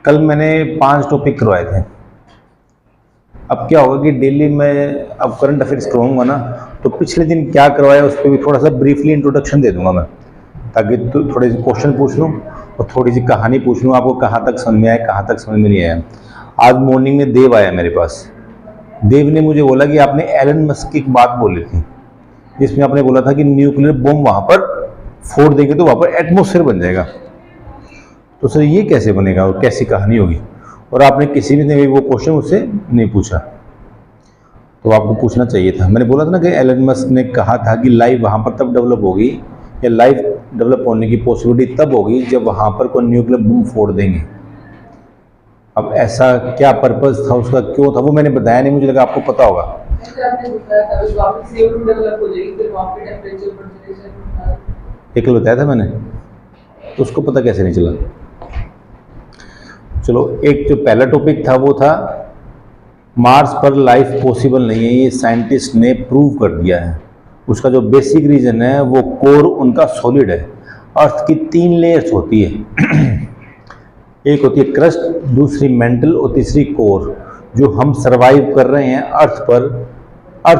कल मैंने 5 टॉपिक करवाए थे। अब क्या होगा कि डेली मैं अब करंट अफेयर्स करवाऊंगा ना, तो पिछले दिन क्या करवाया उस पर भी थोड़ा सा ब्रीफली इंट्रोडक्शन दे दूंगा मैं, ताकि थोड़े से क्वेश्चन पूछ लूँ और थोड़ी सी कहानी पूछ लूँ, आपको कहाँ तक समझ में आया कहाँ तक समझ में नहीं आया। आज मॉर्निंग में देव आया मेरे पास। देव ने मुझे बोला कि आपने एलन मस्क की एक बात बोली थी, जिसमें आपने बोला था कि न्यूक्लियर बम वहाँ पर फोड़ देंगे तो वहाँ पर एटमोसफेयर बन जाएगा। तो सर ये कैसे बनेगा और कैसी कहानी होगी? और आपने किसी भी वो क्वेश्चन मुझसे नहीं पूछा, तो आपको पूछना चाहिए था। मैंने बोला था ना कि एलन मस्क ने कहा था कि लाइफ वहाँ पर तब डेवलप होगी, या लाइफ डेवलप होने की पॉसिबिलिटी तब होगी जब वहाँ पर कोई न्यूक्लियर बम फोड़ देंगे। अब ऐसा क्या पर्पस था उसका, क्यों था, वो मैंने बताया नहीं, मुझे लगा आपको पता होगा। एक बताया था मैंने, तो उसको पता कैसे नहीं चला? चलो, एक जो पहला टॉपिक था वो था मार्स पर लाइफ पॉसिबल नहीं है, ये साइंटिस्ट ने प्रूव कर दिया है। उसका जो बेसिक रीजन है वो कोर उनका सॉलिड है। अर्थ की 3 लेयर्स होती है एक होती है क्रस्ट, दूसरी मेंटल और तीसरी कोर। जो हम सरवाइव कर रहे हैं अर्थ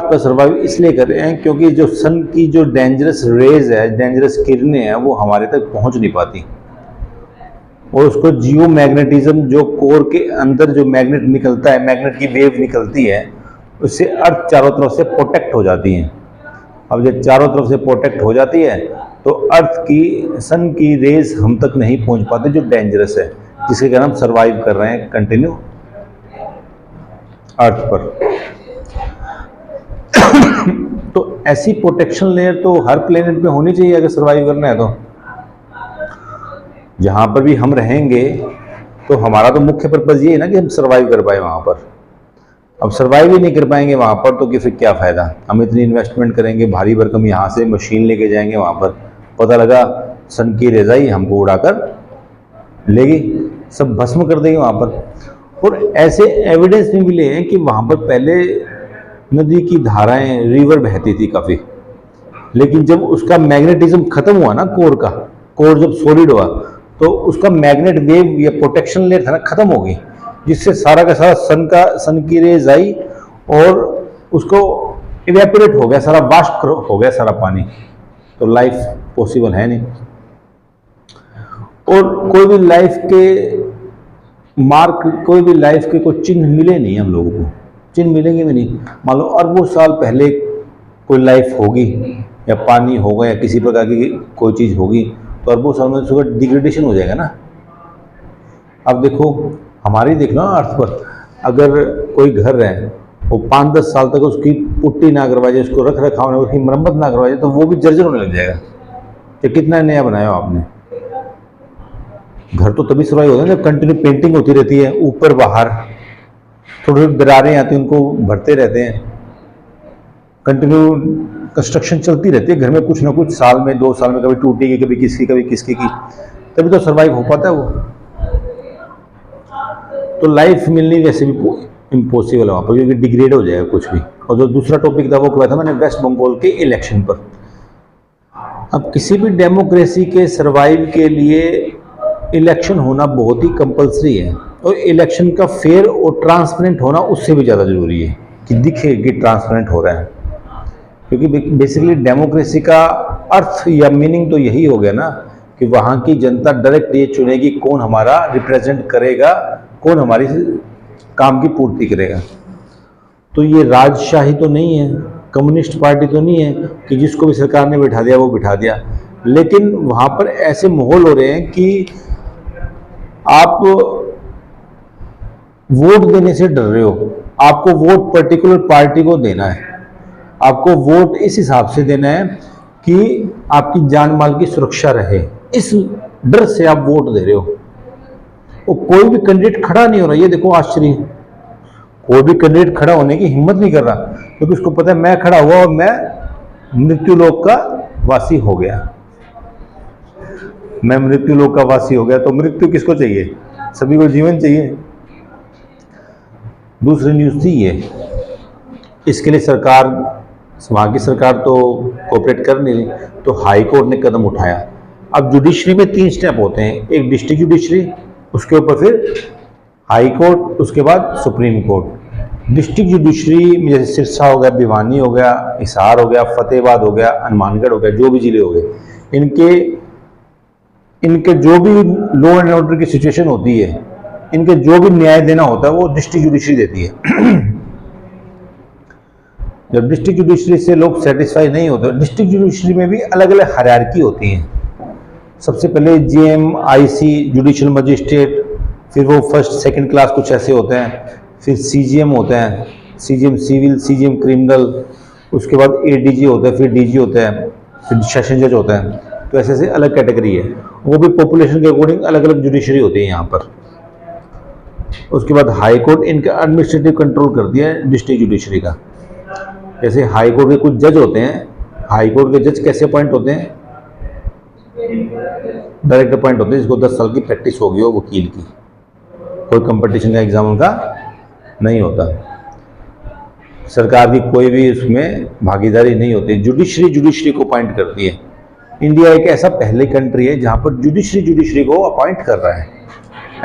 पर सरवाइव इसलिए कर रहे हैं क्योंकि जो सन की जो डेंजरस रेज है, डेंजरस किरणें हैं, वो हमारे तक पहुंच नहीं पाती, और उसको जियो मैग्नेटिज्म, जो कोर के अंदर जो मैग्नेट निकलता है, मैग्नेट की वेव निकलती है, उससे अर्थ चारों तरफ से प्रोटेक्ट हो जाती है। अब जब चारों तरफ से प्रोटेक्ट हो जाती है तो अर्थ की, सन की रेज हम तक नहीं पहुंच पाती, जो डेंजरस है, जिसके कारण हम सरवाइव कर रहे हैं कंटिन्यू अर्थ पर। तो ऐसी प्रोटेक्शन लेयर तो हर प्लेनेट पे होनी चाहिए अगर सरवाइव करना है। तो जहां पर भी हम रहेंगे तो हमारा तो मुख्य पर्पज ये है ना कि हम सरवाइव कर पाए वहां पर। अब सरवाइव ही नहीं कर पाएंगे वहां पर तो फिर क्या फायदा? हम इतनी इन्वेस्टमेंट करेंगे, भारी भरकम यहाँ से मशीन लेके जाएंगे वहां पर, पता लगा सन की रेज़ाई हमको उड़ाकर लेगी, सब भस्म कर देगी वहां पर। और ऐसे एविडेंस भी मिले हैं कि वहां पर पहले नदी की धाराएं, रिवर बहती थी काफी, लेकिन जब उसका मैग्नेटिज्म खत्म हुआ ना, कोर जब सॉलिड हुआ, तो उसका मैग्नेट वेव या प्रोटेक्शन लेयर था ना, खत्म हो गई, जिससे सारा का सारा सन की रेज आई और उसको इवेपोरेट हो गया, सारा वाष्प हो गया सारा पानी। तो लाइफ पॉसिबल है नहीं, और कोई भी लाइफ के कोई चिन्ह मिले नहीं हम लोगों को, चिन्ह मिलेंगे भी नहीं। मान लो अरबों साल पहले कोई लाइफ होगी, या पानी होगा, या किसी प्रकार की कोई चीज़ होगी, तो अरबों साल में उसका डिग्रेडेशन हो जाएगा ना। अब देखो, हमारी देख लो अर्थ पर, अगर कोई घर है वो 5-10 साल तक उसकी पुट्टी ना करवाए जाए, उसको रख रखाव ना, उसकी मरम्मत ना करवाए जाए, तो वो भी जर्जर होने लग जाएगा। तो कितना नया बनाया हो आपने घर, तो तभी सरवाइव होता है जब कंटिन्यू पेंटिंग होती रहती है, ऊपर बाहर थोड़ी थोड़ी दरारें आती हैं, उनको भरते रहते हैं, कंटिन्यू कंस्ट्रक्शन चलती रहती है घर में, कुछ ना कुछ साल में 2 साल में कभी टूटेगी, कभी किसकी की, तभी तो सरवाइव हो पाता है वो। तो लाइफ मिलनी वैसे भी इम्पॉसिबल है वहाँ पर, क्योंकि डिग्रेड हो जाएगा कुछ भी। और जो दूसरा टॉपिक था वो किया था मैंने वेस्ट बंगाल के इलेक्शन पर। अब किसी भी डेमोक्रेसी के सरवाइव के लिए इलेक्शन होना बहुत ही कंपलसरी है, और इलेक्शन का फेयर और ट्रांसपेरेंट होना उससे भी ज़्यादा ज़रूरी है कि दिखे कि ट्रांसपेरेंट हो रहा है। क्योंकि बेसिकली डेमोक्रेसी का अर्थ या मीनिंग तो यही हो गया ना कि वहाँ की जनता डायरेक्ट ये चुनेगी कौन हमारा रिप्रेजेंट करेगा, कौन हमारी काम की पूर्ति करेगा। तो ये राजशाही तो नहीं है, कम्युनिस्ट पार्टी तो नहीं है कि जिसको भी सरकार ने बिठा दिया वो बिठा दिया। लेकिन वहाँ पर ऐसे माहौल हो रहे हैं कि आप वोट देने से डर रहे हो, आपको वोट पर्टिकुलर पार्टी को देना है, आपको वोट इस हिसाब से देना है कि आपकी जान माल की सुरक्षा रहे, इस डर से आप वोट दे रहे हो। और कोई भी कैंडिडेट खड़ा नहीं हो रहा, ये देखो आश्चर्य, कोई भी कैंडिडेट खड़ा होने की हिम्मत नहीं कर रहा, क्योंकि उसको पता है मैं खड़ा हुआ और मैं मृत्युलोक का वासी हो गया। मैं मृत्युलोक का वासी हो गया, तो मृत्यु किसको चाहिए? सभी को जीवन चाहिए। दूसरी न्यूज़ थी ये, इसके लिए वहाँ की सरकार तो कोऑपरेट कर नहीं रही, तो हाई कोर्ट ने कदम उठाया। अब जुडिशरी में 3 स्टेप होते हैं, एक डिस्ट्रिक्ट जुडिशरी, उसके ऊपर फिर हाई कोर्ट, उसके बाद सुप्रीम कोर्ट। डिस्ट्रिक्ट जुडिशरी में जैसे सिरसा हो गया, भिवानी हो गया, हिसार हो गया, फतेहाबाद हो गया, हनुमानगढ़ हो गया, जो भी जिले हो गए, इनके जो भी लॉ एंड ऑर्डर की सिचुएशन होती है, इनके जो भी न्याय देना होता है वो डिस्ट्रिक्ट जुडिशरी देती है। जब डिस्ट्रिक्ट जुडिशरी से लोग सेटिस्फाई नहीं होते, डिस्ट्रिक्ट जुडिशरी में भी अलग अलग हायरार्की होती है। सबसे पहले जीएम, आईसी, जुडिशियल मजिस्ट्रेट, फिर वो फर्स्ट सेकंड क्लास कुछ ऐसे होते हैं, फिर सीजीएम होते हैं, सीजीएम सिविल, सीजीएम क्रिमिनल, उसके बाद एडीजी होता है, फिर डीजी होता है, फिर सेशन जज होता है। तो ऐसे ऐसे अलग कैटेगरी है, वो भी पॉपुलेशन के अकॉर्डिंग अलग अलग जुडिशरी होती है यहाँ पर। उसके बाद हाई कोर्ट इनका एडमिनिस्ट्रेटिव कंट्रोल कर दिया है डिस्ट्रिक्ट जुडिशरी का। जैसे हाई कोर्ट के कुछ जज होते हैं, हाई कोर्ट के जज कैसे अपॉइंट होते हैं? डायरेक्ट अपॉइंट होते हैं, जिसको 10 साल की प्रैक्टिस होगी हो वकील की, कोई कंपटीशन का एग्जाम उनका नहीं होता, सरकार की कोई भी उसमें भागीदारी नहीं होती, जुडिशरी को अपॉइंट करती है। इंडिया एक ऐसा पहले कंट्री है जहां पर जुडिशरी को अपॉइंट कर रहा है,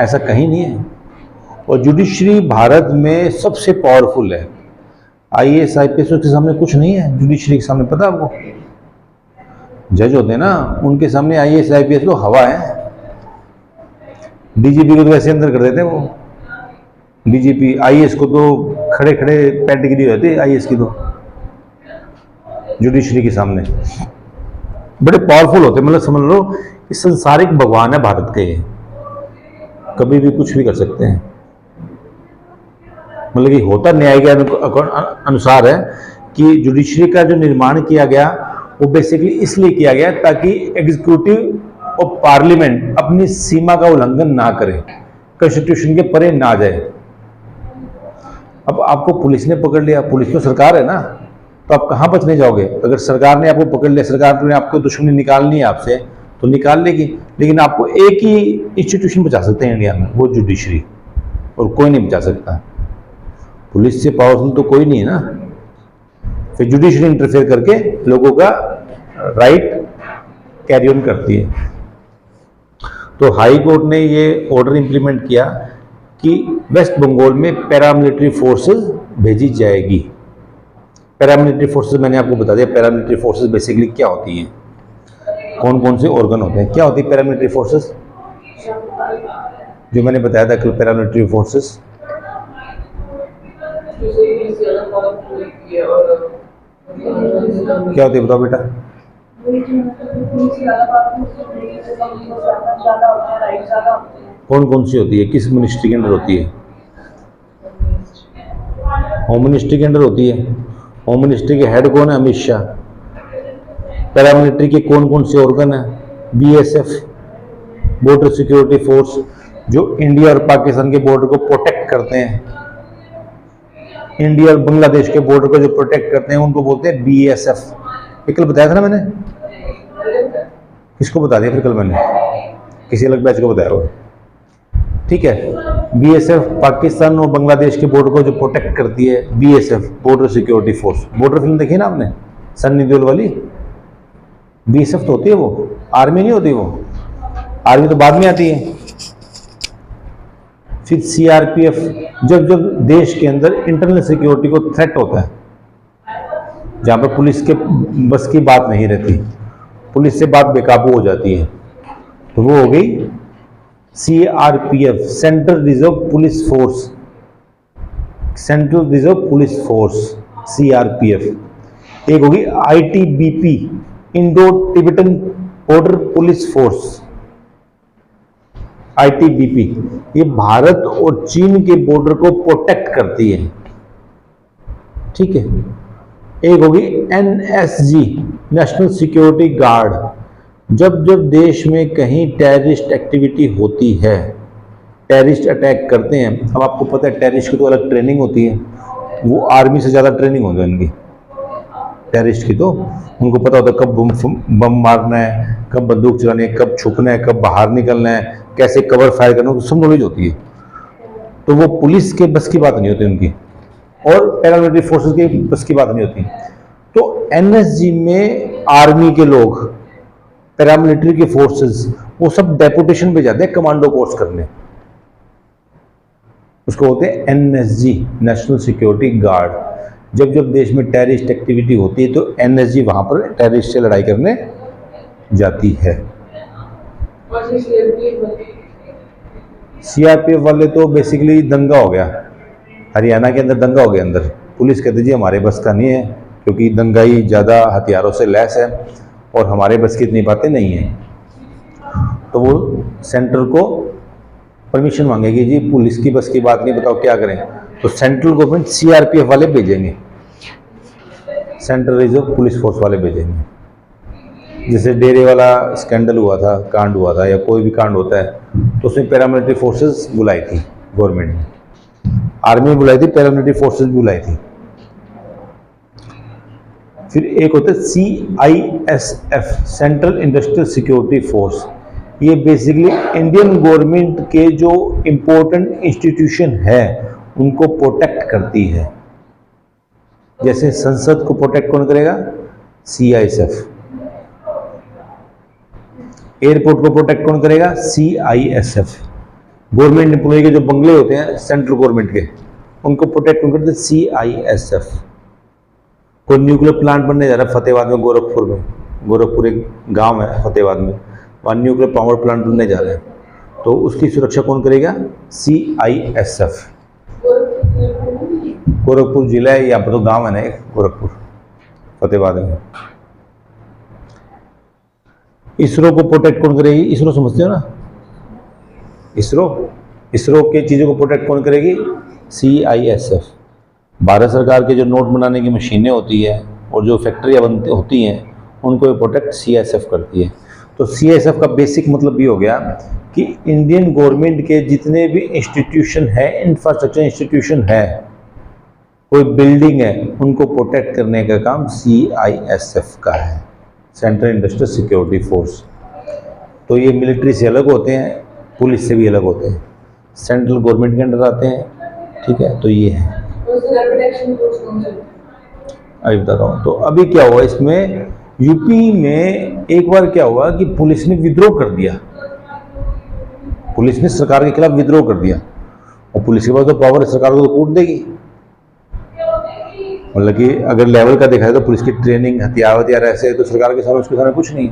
ऐसा कहीं नहीं है। और जुडिशरी भारत में सबसे पावरफुल है। आईएएस आईपीएस के सामने कुछ नहीं है जुडिशरी के सामने, पता है आपको? जज होते हैं ना, उनके सामने आईएएस आईपीएस तो हवा है। डीजीपी को तो वैसे अंदर कर देते हैं वो, डीजीपी, आईएएस को तो खड़े खड़े पैडिग्री रहती है आईएएस की, तो जुडिशरी के सामने बड़े पावरफुल होते हैं। मतलब समझ लो कि संसारिक भगवान है भारत के, कभी भी कुछ भी कर सकते हैं। मतलब कि होता न्याय के अनुसार है कि जुडिशरी का जो निर्माण किया गया वो बेसिकली इसलिए किया गया ताकि एग्जीक्यूटिव और पार्लियामेंट अपनी सीमा का उल्लंघन ना करे, कॉन्स्टिट्यूशन के परे ना जाए। अब आपको पुलिस ने पकड़ लिया, पुलिस तो सरकार है ना, तो आप कहाँ बचने जाओगे? अगर सरकार ने आपको पकड़ लिया, सरकार ने आपको दुश्मनी निकालनी है आपसे तो निकाल लेगी, लेकिन आपको एक ही इंस्टीट्यूशन बचा सकते हैं इंडिया में, वो जुडिशरी, और कोई नहीं बचा सकता। पुलिस से पावरफुल तो कोई नहीं है ना। फिर जुडिशरी इंटरफेयर करके लोगों का राइट कैरी ऑन करती है। तो हाई कोर्ट ने ये ऑर्डर इंप्लीमेंट किया कि वेस्ट बंगाल में पैरामिलिट्री फोर्सेस भेजी जाएगी। पैरामिलिट्री फोर्सेस मैंने आपको बता दिया, पैरामिलिट्री फोर्सेस बेसिकली क्या होती हैं, कौन कौन से ऑर्गन होते हैं, क्या होती है पैरामिलिट्री फोर्सेस, जो मैंने बताया था कल। पैरामिलिट्री फोर्सेस क्या होती है बताओ बेटा? कौन कौन सी होती है, किस मिनिस्ट्री के अंदर होती है? होम मिनिस्ट्री के अंदर होती है। होम मिनिस्ट्री के हेड कौन है? अमित शाह। पैरामिलिट्री के कौन कौन से ऑर्गन है? बीएसएफ, बॉर्डर सिक्योरिटी फोर्स, जो इंडिया और पाकिस्तान के बॉर्डर को प्रोटेक्ट करते हैं, इंडिया और बांग्लादेश के बॉर्डर को जो प्रोटेक्ट करते हैं उनको बोलते हैं बीएसएफ। ये कल बताया था ना मैंने, किसको बता दिया फिर कल मैंने? किसी अलग बैच को बताया होगा, ठीक है। बीएसएफ पाकिस्तान और बांग्लादेश के बॉर्डर को जो प्रोटेक्ट करती है, BSF, border security force. Border film देखी ना आपने, सन्नी देओल वाली? बीएसएफ तो होती है वो, आर्मी नहीं होती वो, आर्मी तो बाद में आती है। फिर सीआरपीएफ, जब जब देश के अंदर इंटरनल सिक्योरिटी को थ्रेट होता है, जहां पर पुलिस के बस की बात नहीं रहती, पुलिस से बात बेकाबू हो जाती है, तो वो हो गई CRPF, central reserve police force, central reserve police force, CRPF. एक होगी ITBP, Indo Tibetan border police force, ITBP, ये भारत और चीन के बॉर्डर को प्रोटेक्ट करती है, ठीक है। एक होगी एनएसजी, नेशनल सिक्योरिटी गार्ड, जब जब देश में कहीं टेररिस्ट एक्टिविटी होती है, टेररिस्ट अटैक करते हैं। अब आपको पता है टेररिस्ट की तो अलग ट्रेनिंग होती है, वो आर्मी से ज़्यादा ट्रेनिंग होती है उनकी, टेररिस्ट की तो उनको पता होता है कब बम मारना है, कब बंदूक चलानी है, कब छुपना है, कब बाहर निकलना है, कैसे कवर फायर करना है, सब नॉलेज होती है। तो वो पुलिस के बस की बात नहीं होती उनकी, और पैरामिलिट्री फोर्सेस की बस की बात नहीं होती। तो एनएसजी में आर्मी के लोग, पैरामिलिट्री के फोर्सेस, वो सब डेपुटेशन पे जाते हैं कमांडो कोर्स करने। उसको बोलते हैं एनएसजी, नेशनल सिक्योरिटी गार्ड। जब जब देश में टेररिस्ट एक्टिविटी होती है तो एनएसजी वहां पर टेररिस्ट से लड़ाई करने जाती है। सीआरपीएफ वाले तो बेसिकली दंगा हो गया, हरियाणा के अंदर दंगा हो गया अंदर, पुलिस कहती जी हमारे बस का नहीं है, क्योंकि दंगाई ज़्यादा हथियारों से लैस है और हमारे बस की इतनी बातें नहीं है। तो वो सेंट्रल को परमिशन मांगेगी, जी पुलिस की बस की बात नहीं, बताओ क्या करें। तो सेंट्रल गवर्नमेंट सीआरपीएफ वाले भेजेंगे, सेंट्रल रिजर्व पुलिस फोर्स वाले भेजेंगे। जैसे डेरे वाला स्कैंडल हुआ था, कांड हुआ था, या कोई भी कांड होता है तो उसमें पैरामिलिट्री फोर्सेस बुलाई थी गवर्नमेंट ने, आर्मी बुलाई थी, पैरामिलिट्री फोर्सेस भी बुलाई थी। फिर एक होता है CISF, central industrial security force. ये बेसिकली इंडियन गवर्नमेंट के जो इंपॉर्टेंट इंस्टीट्यूशन है उनको प्रोटेक्ट करती है। जैसे संसद को प्रोटेक्ट कौन करेगा? CISF। एयरपोर्ट को प्रोटेक्ट कौन करेगा? CISF। गवर्नमेंट एम्प्लॉय के जो बंगले होते हैं सेंट्रल गवर्नमेंट के, उनको प्रोटेक्ट कौन करते हैं? CISF। कोई न्यूक्लियर प्लांट बनने जा रहा है फतेहाबाद में, गोरखपुर में, गोरखपुर एक गांव है फतेहाबाद में, वहाँ न्यूक्लियर पावर प्लांट बनने जा रहे हैं, तो उसकी सुरक्षा कौन करेगा? CISF। गोरखपुर जिला है, यहाँ पर तो गांव है ना एक, गोरखपुर फतेहाबाद में। इसरो को प्रोटेक्ट कौन करेगी? इसरो समझते हो ना, इसरो के चीज़ों को प्रोटेक्ट कौन करेगी? CISF। भारत सरकार के जो नोट बनाने की मशीनें होती है और जो फैक्ट्रियाँ बनती होती हैं उनको प्रोटेक्ट CISF करती है। तो CISF का बेसिक मतलब ये हो गया कि इंडियन गवर्नमेंट के जितने भी इंस्टीट्यूशन है, इंफ्रास्ट्रक्चर इंस्टीट्यूशन है, कोई बिल्डिंग है, उनको प्रोटेक्ट करने का काम CISF का है, सेंट्रल इंडस्ट्रियल सिक्योरिटी फोर्स। तो ये मिलिट्री से अलग होते हैं, पुलिस से भी अलग होते हैं, सेंट्रल गवर्नमेंट के अंडर आते हैं, ठीक है। तो ये है, अभी बताता हूँ। तो अभी क्या हुआ इसमें, यूपी में एक बार क्या हुआ कि पुलिस ने विद्रोह कर दिया, पुलिस ने सरकार के खिलाफ विद्रोह कर दिया, और पुलिस के पास तो पावर है, सरकार को तो कूट देगी। मतलब कि अगर लेवल का देखा जाए तो पुलिस की ट्रेनिंग, हथियार ऐसे है तो सरकार के सामने, उसके सामने कुछ नहीं।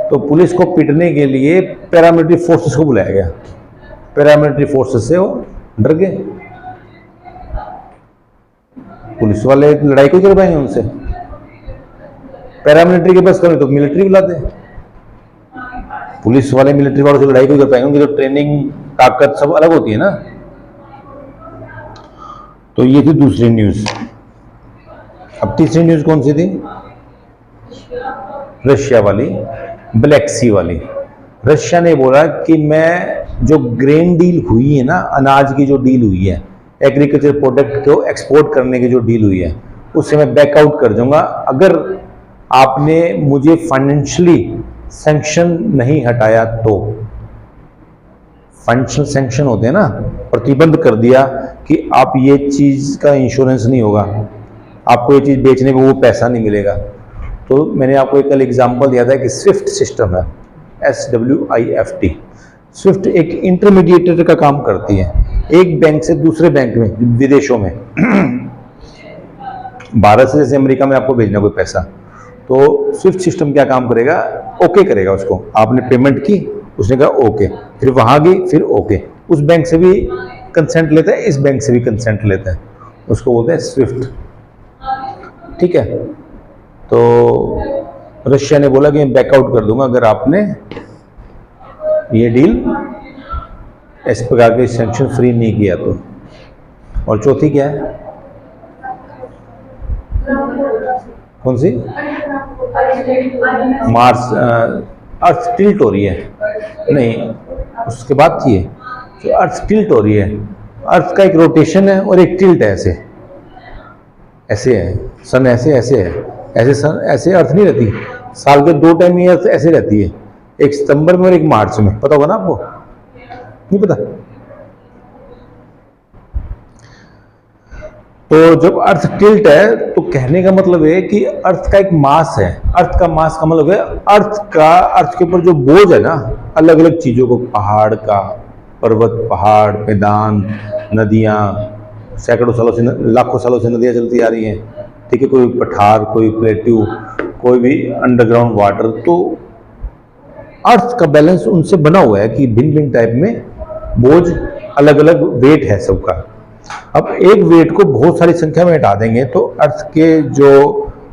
तो पुलिस को पीटने के लिए पैरामिलिट्री फोर्सेस को बुलाया गया, पैरामिलिट्री फोर्सेस से वो डर गए, पुलिस वाले लड़ाई क्यों कर पाएंगे उनसे, पैरामिलिट्री के पास करें तो मिलिट्री बुलाते हैं, पुलिस वाले मिलिट्री वालों से लड़ाई क्यों कर पाएंगे, उनकी तो ट्रेनिंग, ताकत सब अलग होती है ना। तो ये थी दूसरी न्यूज। अब तीसरी न्यूज कौन सी थी? रशिया वाली, ब्लैक सी वाली। रशिया ने बोला कि मैं जो ग्रेन डील हुई है ना, अनाज की जो डील हुई है, एग्रीकल्चर प्रोडक्ट को एक्सपोर्ट करने की जो डील हुई है, उससे मैं बैकआउट कर दूंगा अगर आपने मुझे फाइनेंशियली सैंक्शन नहीं हटाया तो। फाइनेंशियल सैंक्शन होते हैं ना, प्रतिबंध कर दिया कि आप ये चीज का इंश्योरेंस नहीं होगा, आपको ये चीज बेचने में वो पैसा नहीं मिलेगा। तो मैंने आपको एक कल एग्जांपल दिया था कि स्विफ्ट सिस्टम है, SWIFT। स्विफ्ट एक इंटरमीडिएटर का काम करती है, एक बैंक से दूसरे बैंक में, विदेशों में भारत से जैसे अमेरिका में आपको भेजना कोई पैसा, तो स्विफ्ट सिस्टम क्या काम करेगा? ओके करेगा उसको, आपने पेमेंट की, उसने कहा ओके, फिर वहां गई, फिर ओके, उस बैंक से भी कंसेंट लेता है, इस बैंक से भी कंसेंट लेता है, उसको बोलते हैं स्विफ्ट, ठीक है। तो रशिया ने बोला कि मैं बैकआउट कर दूंगा अगर आपने ये डील इस प्रकार के सैंक्शन फ्री नहीं किया तो। और चौथी क्या है? कौन सी? मार्स, अर्थ टिल्ट हो रही है, नहीं उसके बाद थी है, तो अर्थ टिल्ट हो रही है, अर्थ का एक रोटेशन है और एक टिल्ट है, ऐसे ऐसे है, सन ऐसे ऐसे है, ऐसे सन ऐसे अर्थ नहीं रहती, साल के 2 टाइम ये अर्थ ऐसे रहती है, एक सितंबर में और एक मार्च में, पता होगा ना आपको? नहीं पता? तो जब अर्थ टिल्ट है तो कहने का मतलब है कि अर्थ का एक मास है। अर्थ का मास का मतलब है अर्थ के ऊपर जो बोझ है ना, अलग अलग चीजों को, पहाड़ का, पर्वत, पहाड़, मैदान, नदियां, सैकड़ों सालों से, लाखों सालों से नदियां चलती आ रही हैं, ठीक है, कोई पठार, कोई प्लेट्यू, कोई भी अंडरग्राउंड वाटर। तो अर्थ का बैलेंस उनसे बना हुआ है कि भिन्न भिन्न टाइप में बोझ, अलग अलग वेट है सबका। अब एक वेट को बहुत सारी संख्या में हटा देंगे तो अर्थ के जो,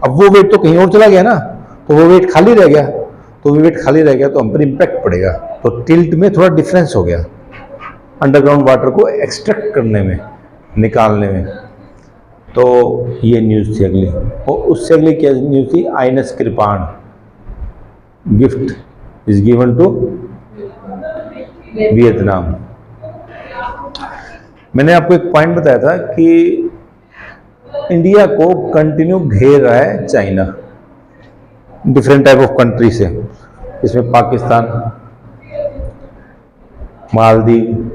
अब वो वेट तो कहीं और चला गया ना, तो वो वेट खाली रह गया, तो वो वेट खाली रह गया तो हम पर इम्पैक्ट पड़ेगा। तो टिल्ट में थोड़ा डिफरेंस हो गया अंडरग्राउंड वाटर को एक्सट्रैक्ट करने में, निकालने में। तो ये न्यूज़ थी अगली। और उससे अगली क्या न्यूज़ थी? INS Kirpan gift is given to Vietnam. मैंने आपको एक पॉइंट बताया था कि इंडिया को कंटिन्यू घेर रहा है China, different type of country से। इसमें पाकिस्तान, मालदीव,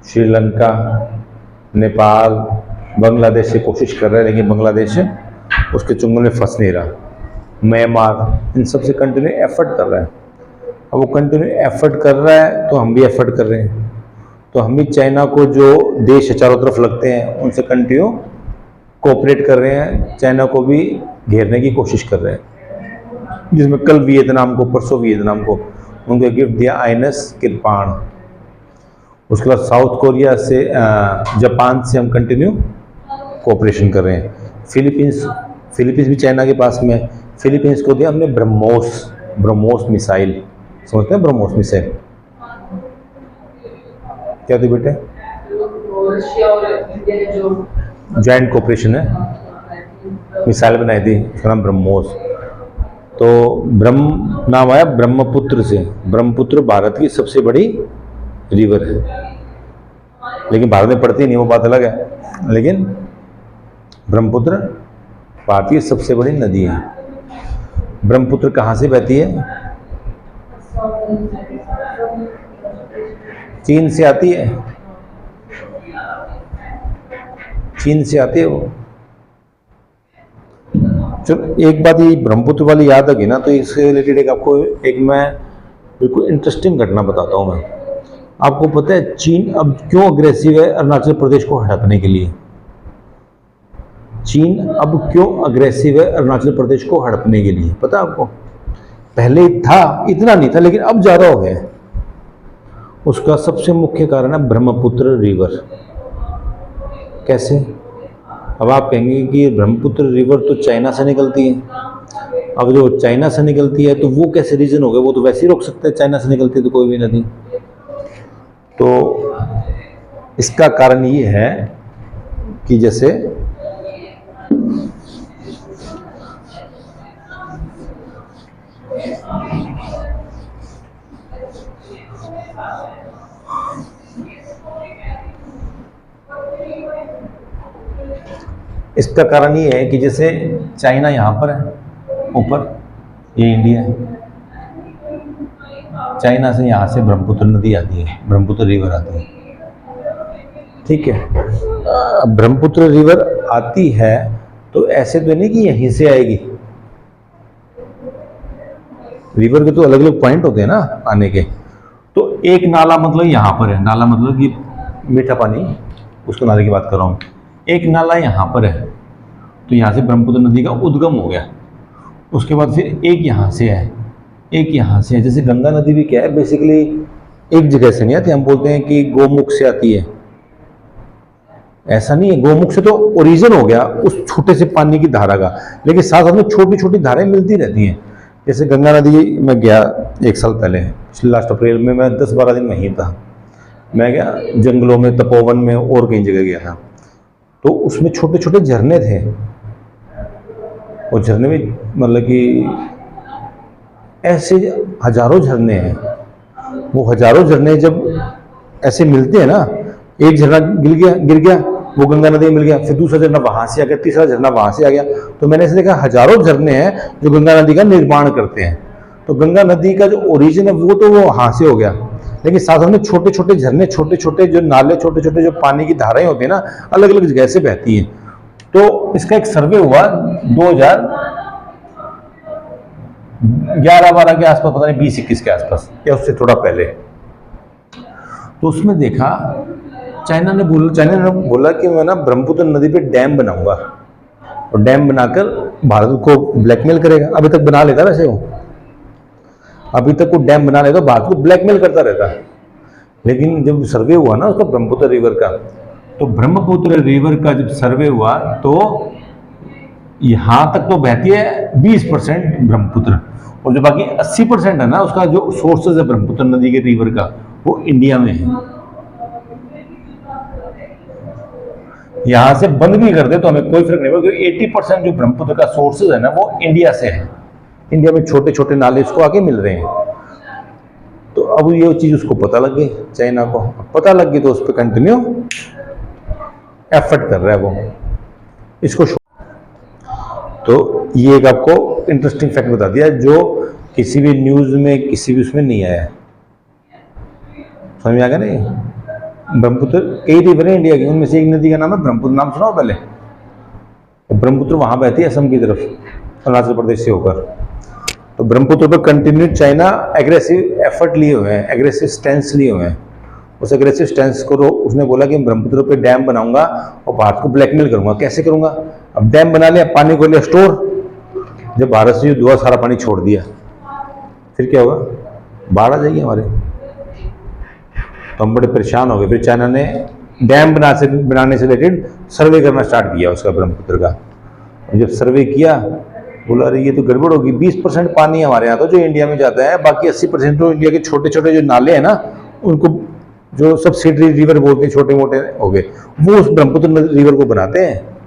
श्रीलंका, नेपाल, बांग्लादेश से कोशिश कर रहा है लेकिन बांग्लादेश उसके चुंगल में फंस नहीं रहा। म्यांमार, इन सब से कंटिन्यू एफर्ट कर रहा है। अब वो कंटिन्यू एफर्ट कर रहा है तो हम भी एफर्ट कर रहे हैं। तो हम भी चाइना को, जो देश चारों तरफ लगते हैं, उनसे कंटिन्यू कोऑपरेट कर रहे हैं, चाइना को भी घेरने की कोशिश कर रहे हैं। जिसमें कल वियतनाम को, परसों वियतनाम को उनको गिफ्ट दिया आइनस कृपाण। उसके बाद साउथ कोरिया से, जापान से हम कंटिन्यू कोऑपरेशन कर रहे हैं। फिलीपींस भी चाइना के पास में। फिलीपींस को दिया हमने ब्रह्मोस मिसाइल। समझते हैं ब्रह्मोस मिसाइल क्या थी बेटे? जॉइंट कोऑपरेशन है, मिसाइल बनाई थी, उसका नाम ब्रह्मोस। तो ब्रह्म नाम आया ब्रह्मपुत्र से। ब्रह्मपुत्र भारत की सबसे बड़ी रिवर है, लेकिन भारत में पड़ती नहीं, वो बात अलग है। लेकिन ब्रह्मपुत्र भारत की सबसे बड़ी नदी है। ब्रह्मपुत्र कहाँ से बहती है? चीन से आती है, चीन से आती है वो। चलो एक बात ये ब्रह्मपुत्र वाली याद आ गई ना, तो इससे रिलेटेड एक आपको एक मैं बिल्कुल इंटरेस्टिंग घटना बताता हूँ मैं। आपको पता है चीन अब क्यों अग्रेसिव है अरुणाचल प्रदेश को हड़पने के लिए? चीन अब क्यों अग्रेसिव है अरुणाचल प्रदेश को हड़पने के लिए, पता है आपको? पहले था, इतना नहीं था, लेकिन अब ज्यादा हो गया। उसका सबसे मुख्य कारण है ब्रह्मपुत्र रिवर। कैसे? अब आप कहेंगे कि ब्रह्मपुत्र रिवर तो चाइना से निकलती है। अब जो चाइना से निकलती है तो वो कैसे रीजन हो गए? वो तो वैसे ही रोक सकते हैं, चाइना से निकलती है तो कोई भी नदी। तो इसका कारण ये है कि जैसे इसका कारण ये है कि जैसे चाइना यहाँ पर है ऊपर, ये इंडिया है, चाइना से यहाँ से ब्रह्मपुत्र नदी आती है, ब्रह्मपुत्र रिवर आती है, ठीक है। ब्रह्मपुत्र रिवर आती है तो ऐसे तो नहीं कि यहीं से आएगी। रिवर के तो अलग अलग पॉइंट होते हैं ना आने के। तो एक नाला मतलब यहाँ पर है, नाला मतलब कि मीठा पानी, उसको नाले की बात कर रहा हूँ। एक नाला यहाँ पर है तो यहाँ से ब्रह्मपुत्र नदी का उद्गम हो गया। उसके बाद फिर एक यहाँ से है, एक यहाँ से है। जैसे गंगा नदी भी क्या है, बेसिकली एक जगह से नहीं आती। हम बोलते हैं कि गोमुख से आती है, ऐसा नहीं है। गोमुख से तो ओरिजिन हो गया उस छोटे से पानी की धारा का, लेकिन साथ साथ में छोटी छोटी धाराएं मिलती रहती हैं। जैसे गंगा नदी में गया एक साल पहले, लास्ट अप्रैल में, मैं 10-12 दिन वहीं था। मैं गया जंगलों में, तपोवन में और कई जगह गया था। तो उसमें छोटे छोटे झरने थे, और झरने में मतलब कि ऐसे हजारों झरने हैं। वो हजारों झरने जब ऐसे मिलते हैं ना, एक झरना गिर गया वो गंगा नदी में मिल गया, फिर दूसरा झरना वहां से आ गया, तीसरा झरना वहां से आ गया। तो मैंने ऐसे देखा हजारों झरने हैं जो गंगा नदी का निर्माण करते हैं। तो गंगा नदी का जो ओरिजिन है वो तो वो वहां से हो गया, लेकिन साथ में छोटे छोटे झरने, छोटे छोटे जो नाले, छोटे छोटे जो पानी की धाराएं होती है ना, अलग अलग जगह से बहती हैं। तो इसका एक सर्वे हुआ 2011-12 के आसपास, पता नहीं 20-21 के आसपास या उससे थोड़ा पहले। तो उसमें देखा चाइना ने बोला कि मैं ना ब्रह्मपुत्र नदी पे डैम बनाऊंगा, और डैम बनाकर भारत को ब्लैकमेल करेगा। अभी तक बना लेता वैसे वो, अभी तक वो डैम बना लेता, भारत को ब्लैकमेल करता रहता। लेकिन जब सर्वे हुआ ना उसका ब्रह्मपुत्र रिवर का, तो ब्रह्मपुत्र रिवर का जब सर्वे हुआ तो यहां तक तो बहती है 20% ब्रह्मपुत्र, और जो बाकी 80% है ना उसका जो सोर्सेज है ब्रह्मपुत्र नदी के रिवर का, वो इंडिया में है। यहां से बंद भी कर दे तो हमें कोई फर्क नहीं पड़ेगा, क्योंकि 80% जो ब्रह्मपुत्र का सोर्सेज है ना वो इंडिया से है। इंडिया में छोटे छोटे नाले इसको आके मिल रहे हैं। तो अब ये चीज उसको पता लग गई, चाइना को पता लग गई, तो उस पर कंटिन्यू एफर्ट कर रहा है वो इसको। तो ये एक आपको इंटरेस्टिंग फैक्ट बता दिया जो किसी भी न्यूज में, किसी भी उसमें नहीं आया। समझ में आ गया नहीं? ब्रह्मपुत्र कई रिवर है इंडिया की, उनमें से एक नदी का नाम है ब्रह्मपुत्र। नाम सुना हो पहले? ब्रह्मपुत्र वहां बहती है असम की तरफ, अरुणाचल प्रदेश से होकर। तो ब्रह्मपुत्र पर कंटिन्यू चाइना एग्रेसिव एफर्ट लिए हुए हैं, एग्रेसिव स्टैंस लिए हुए हैं। उस एग्रेसिव स्टैंस को उसने बोला कि ब्रह्मपुत्र पे डैम बनाऊंगा और भारत को ब्लैकमेल करूंगा। कैसे करूंगा? अब डैम बना लिया, पानी को लिया स्टोर, जब भारत से युद्ध हुआ सारा पानी छोड़ दिया, फिर क्या होगा? बाढ़ आ जाएगी हमारे। तो हम बड़े परेशान हो गए। फिर चाइना ने डैम बनाने से रिलेटेड सर्वे करना स्टार्ट किया उसका, ब्रह्मपुत्र का। जब सर्वे किया, बोला अरे ये तो गड़बड़ होगी, 20% पानी हमारे यहाँ तो जो इंडिया में जाता है, बाकी 80% तो इंडिया के छोटे छोटे जो नाले हैं ना, उनको जो सब्सिडरी रिवर बोलते हैं, छोटे मोटे हो गए, वो उस ब्रह्मपुत्र रिवर को बनाते हैं।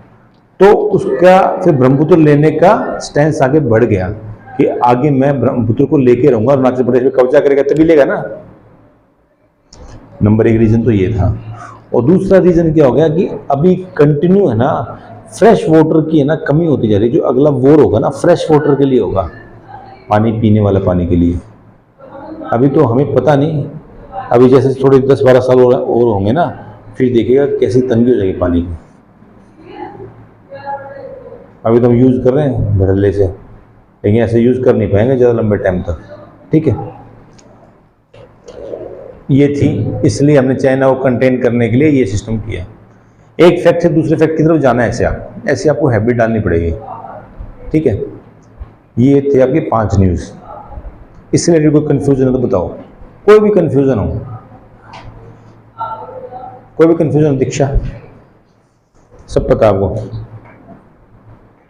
तो उसका फिर ब्रह्मपुत्र लेने का स्टैंस आगे बढ़ गया कि आगे मैं ब्रह्मपुत्र को लेके रहूंगा, अरुणाचल प्रदेश में कब्जा करेगा तभी लेगा ना। नंबर 1 रीजन तो ये था। और दूसरा रीजन क्या हो गया कि अभी कंटिन्यू है ना फ्रेश वाटर की है ना कमी होती जा रही है। जो अगला वॉर होगा ना फ्रेश वाटर के लिए होगा, पानी पीने वाला पानी के लिए। अभी तो हमें पता नहीं, अभी जैसे थोड़े 10-12 साल और होंगे ना, फिर देखिएगा कैसी तंगी हो जाएगी पानी की। अभी तो हम यूज़ कर रहे हैं भरले से, लेकिन ऐसे यूज़ कर नहीं पाएंगे ज़्यादा लंबे टाइम तक। ठीक है, ये थी, इसलिए हमने चाइना को कंटेन करने के लिए ये सिस्टम किया। एक फैक्ट से दूसरे फैक्ट की तरफ जाना है, ऐसे आपको हैबिट डालनी पड़ेगी। ठीक है, ये थे आपके 5 न्यूज़। इससे रिलेटेड कोई कंफ्यूजन है तो बताओ, कोई भी कंफ्यूजन हो, कोई भी कंफ्यूजन। दीक्षा सब पता आपको?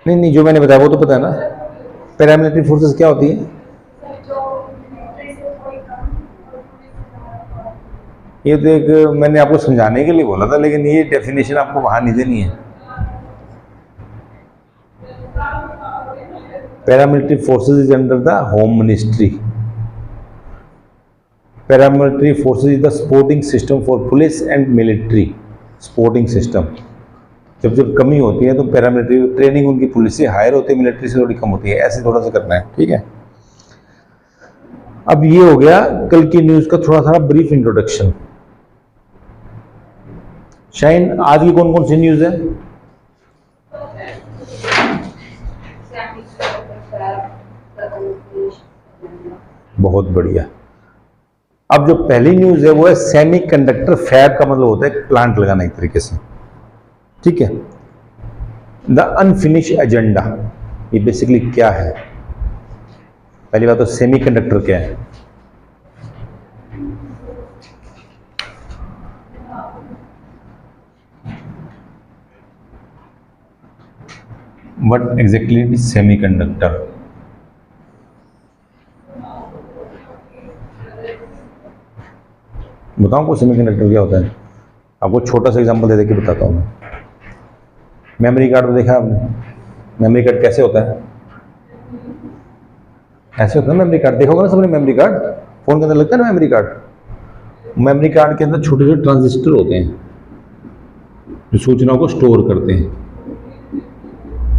नहीं, जो मैंने बताया वो तो पता है ना। पैरामिलिट्री फोर्सेस क्या होती है? ये तो एक मैंने आपको समझाने के लिए बोला था, लेकिन ये डेफिनेशन आपको वहां नहीं देनी है। Paramilitary forces is under the home ministry. Paramilitary forces is the supporting system for police and military. Supporting system, जब कमी होती है तो पैरामिलिट्री ट्रेनिंग उनकी पुलिस से हायर होती है, मिलिट्री से थोड़ी कम होती है। ऐसे थोड़ा सा करना है। ठीक है, अब ये हो गया कल की न्यूज का थोड़ा सा ब्रीफ इंट्रोडक्शन। शाइन, आज की कौन कौन सी न्यूज है? बहुत बढ़िया। अब जो पहली न्यूज है वो है सेमीकंडक्टर फैब का मतलब होता है प्लांट लगाना एक तरीके से। ठीक है, द अनफिनिश एजेंडा, ये बेसिकली क्या है? पहली बात तो सेमीकंडक्टर क्या है? What exactly is semiconductor? बताऊं को सेमीकंडक्टर क्या होता है? आपको छोटा सा एग्जांपल दे के बताता हूँ मैं। मेमोरी कार्ड तो देखा आपने? मेमोरी कार्ड कैसे होता है? ऐसे होता है मेमोरी कार्ड, देखा होगा ना सबने मेमोरी कार्ड, फोन के अंदर लगता है ना मेमोरी कार्ड। मेमोरी कार्ड के अंदर छोटे छोटे ट्रांजिस्टर होते हैं जो सूचनाओं को स्टोर करते हैं।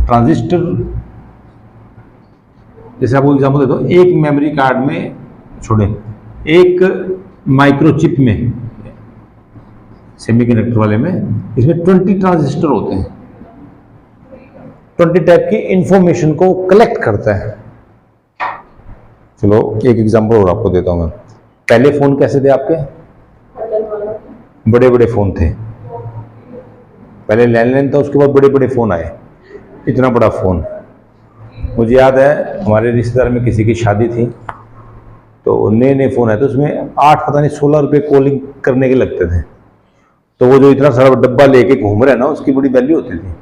ट्रांजिस्टर, जैसे आपको एग्जांपल देता हूँ, एक मेमोरी कार्ड में छोड़े, एक माइक्रोचिप में, सेमीकंडक्टर वाले में, इसमें 20 ट्रांजिस्टर होते हैं, 20 टाइप की इंफॉर्मेशन को कलेक्ट करता है। चलो एक एग्जांपल और आपको देता हूं मैं। पहले फोन कैसे थे आपके? बड़े बड़े फोन थे, पहले लैंडलाइन था, उसके बाद बड़े बड़े फोन आए, इतना बड़ा फोन। मुझे याद है हमारे रिश्तेदार में किसी की शादी थी, तो नए नए फोन आए, तो उसमें 8 पता नहीं 16 रुपये कॉलिंग करने के लगते थे। तो वो जो इतना सारा डब्बा लेके घूम रहे हैं ना, उसकी बड़ी वैल्यू होती थी।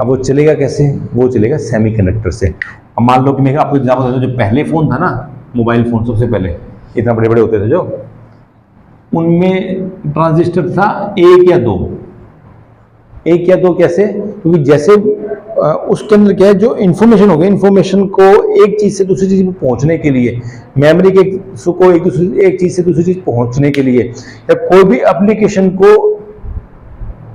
अब वो चलेगा कैसे? वो चलेगा सेमीकंडक्टर से। अब मान लो कि मैं आपको एग्जांपल देता हूं, जो पहले फोन था ना, मोबाइल फोन सबसे पहले इतना बड़े बड़े होते थे जो, उनमें ट्रांजिस्टर था एक या दो। एक या दो कैसे? क्योंकि जैसे उसके अंदर क्या है, जो इन्फॉर्मेशन हो गई, इन्फॉर्मेशन को एक चीज से दूसरी चीज में पहुंचने के लिए, मेमोरी के को एक चीज से दूसरी चीज पहुंचने के लिए, या कोई भी एप्लीकेशन को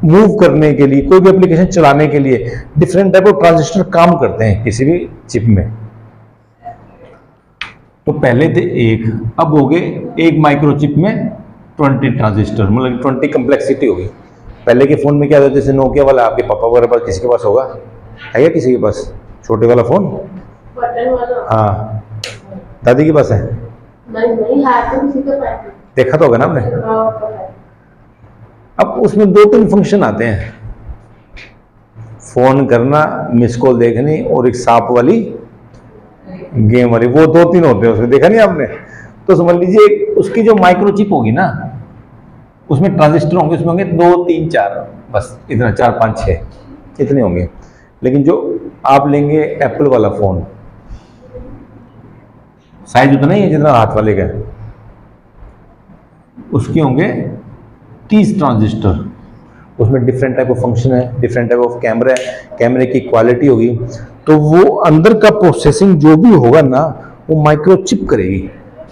मूव करने के लिए, कोई भी एप्लीकेशन चलाने के लिए डिफरेंट टाइप ऑफ ट्रांजिस्टर काम करते हैं किसी भी चिप में। तो पहले थे एक, अब हो गए एक माइक्रोचिप में 20 ट्रांजिस्टर, मतलब 20 कम्प्लेक्सिटी होगी। पहले के फोन में क्या था, जैसे नोकिया वाला, आपके पापा वगैरह पास किसी के पास होगा, है क्या किसी के पास छोटे वाला फोन? हाँ, दादी के पास है? नहीं, किसी के पास देखा तो होगा ना आपने। अब उसमें 2-3 फंक्शन आते हैं, फोन करना, मिस कॉल देखनी, और एक सांप वाली गेम वाली, वो 2-3 होते हैं उसमें, देखा नहीं आपने? तो समझ लीजिए उसकी जो माइक्रोचिप होगी ना, उसमें ट्रांजिस्टर होंगे, उसमें होंगे 2, 3, 4, बस इतना, 4, 5, 6 इतने होंगे। लेकिन जो आप लेंगे एप्पल वाला फोन, साइज उतना ही है जितना हाथ वाले का, उसके होंगे 30 ट्रांजिस्टर। उसमें डिफरेंट टाइप ऑफ फंक्शन है, डिफरेंट टाइप ऑफ कैमरा है, कैमरे की क्वालिटी होगी, तो वो अंदर का प्रोसेसिंग जो भी होगा ना, वो माइक्रोचिप करेगी।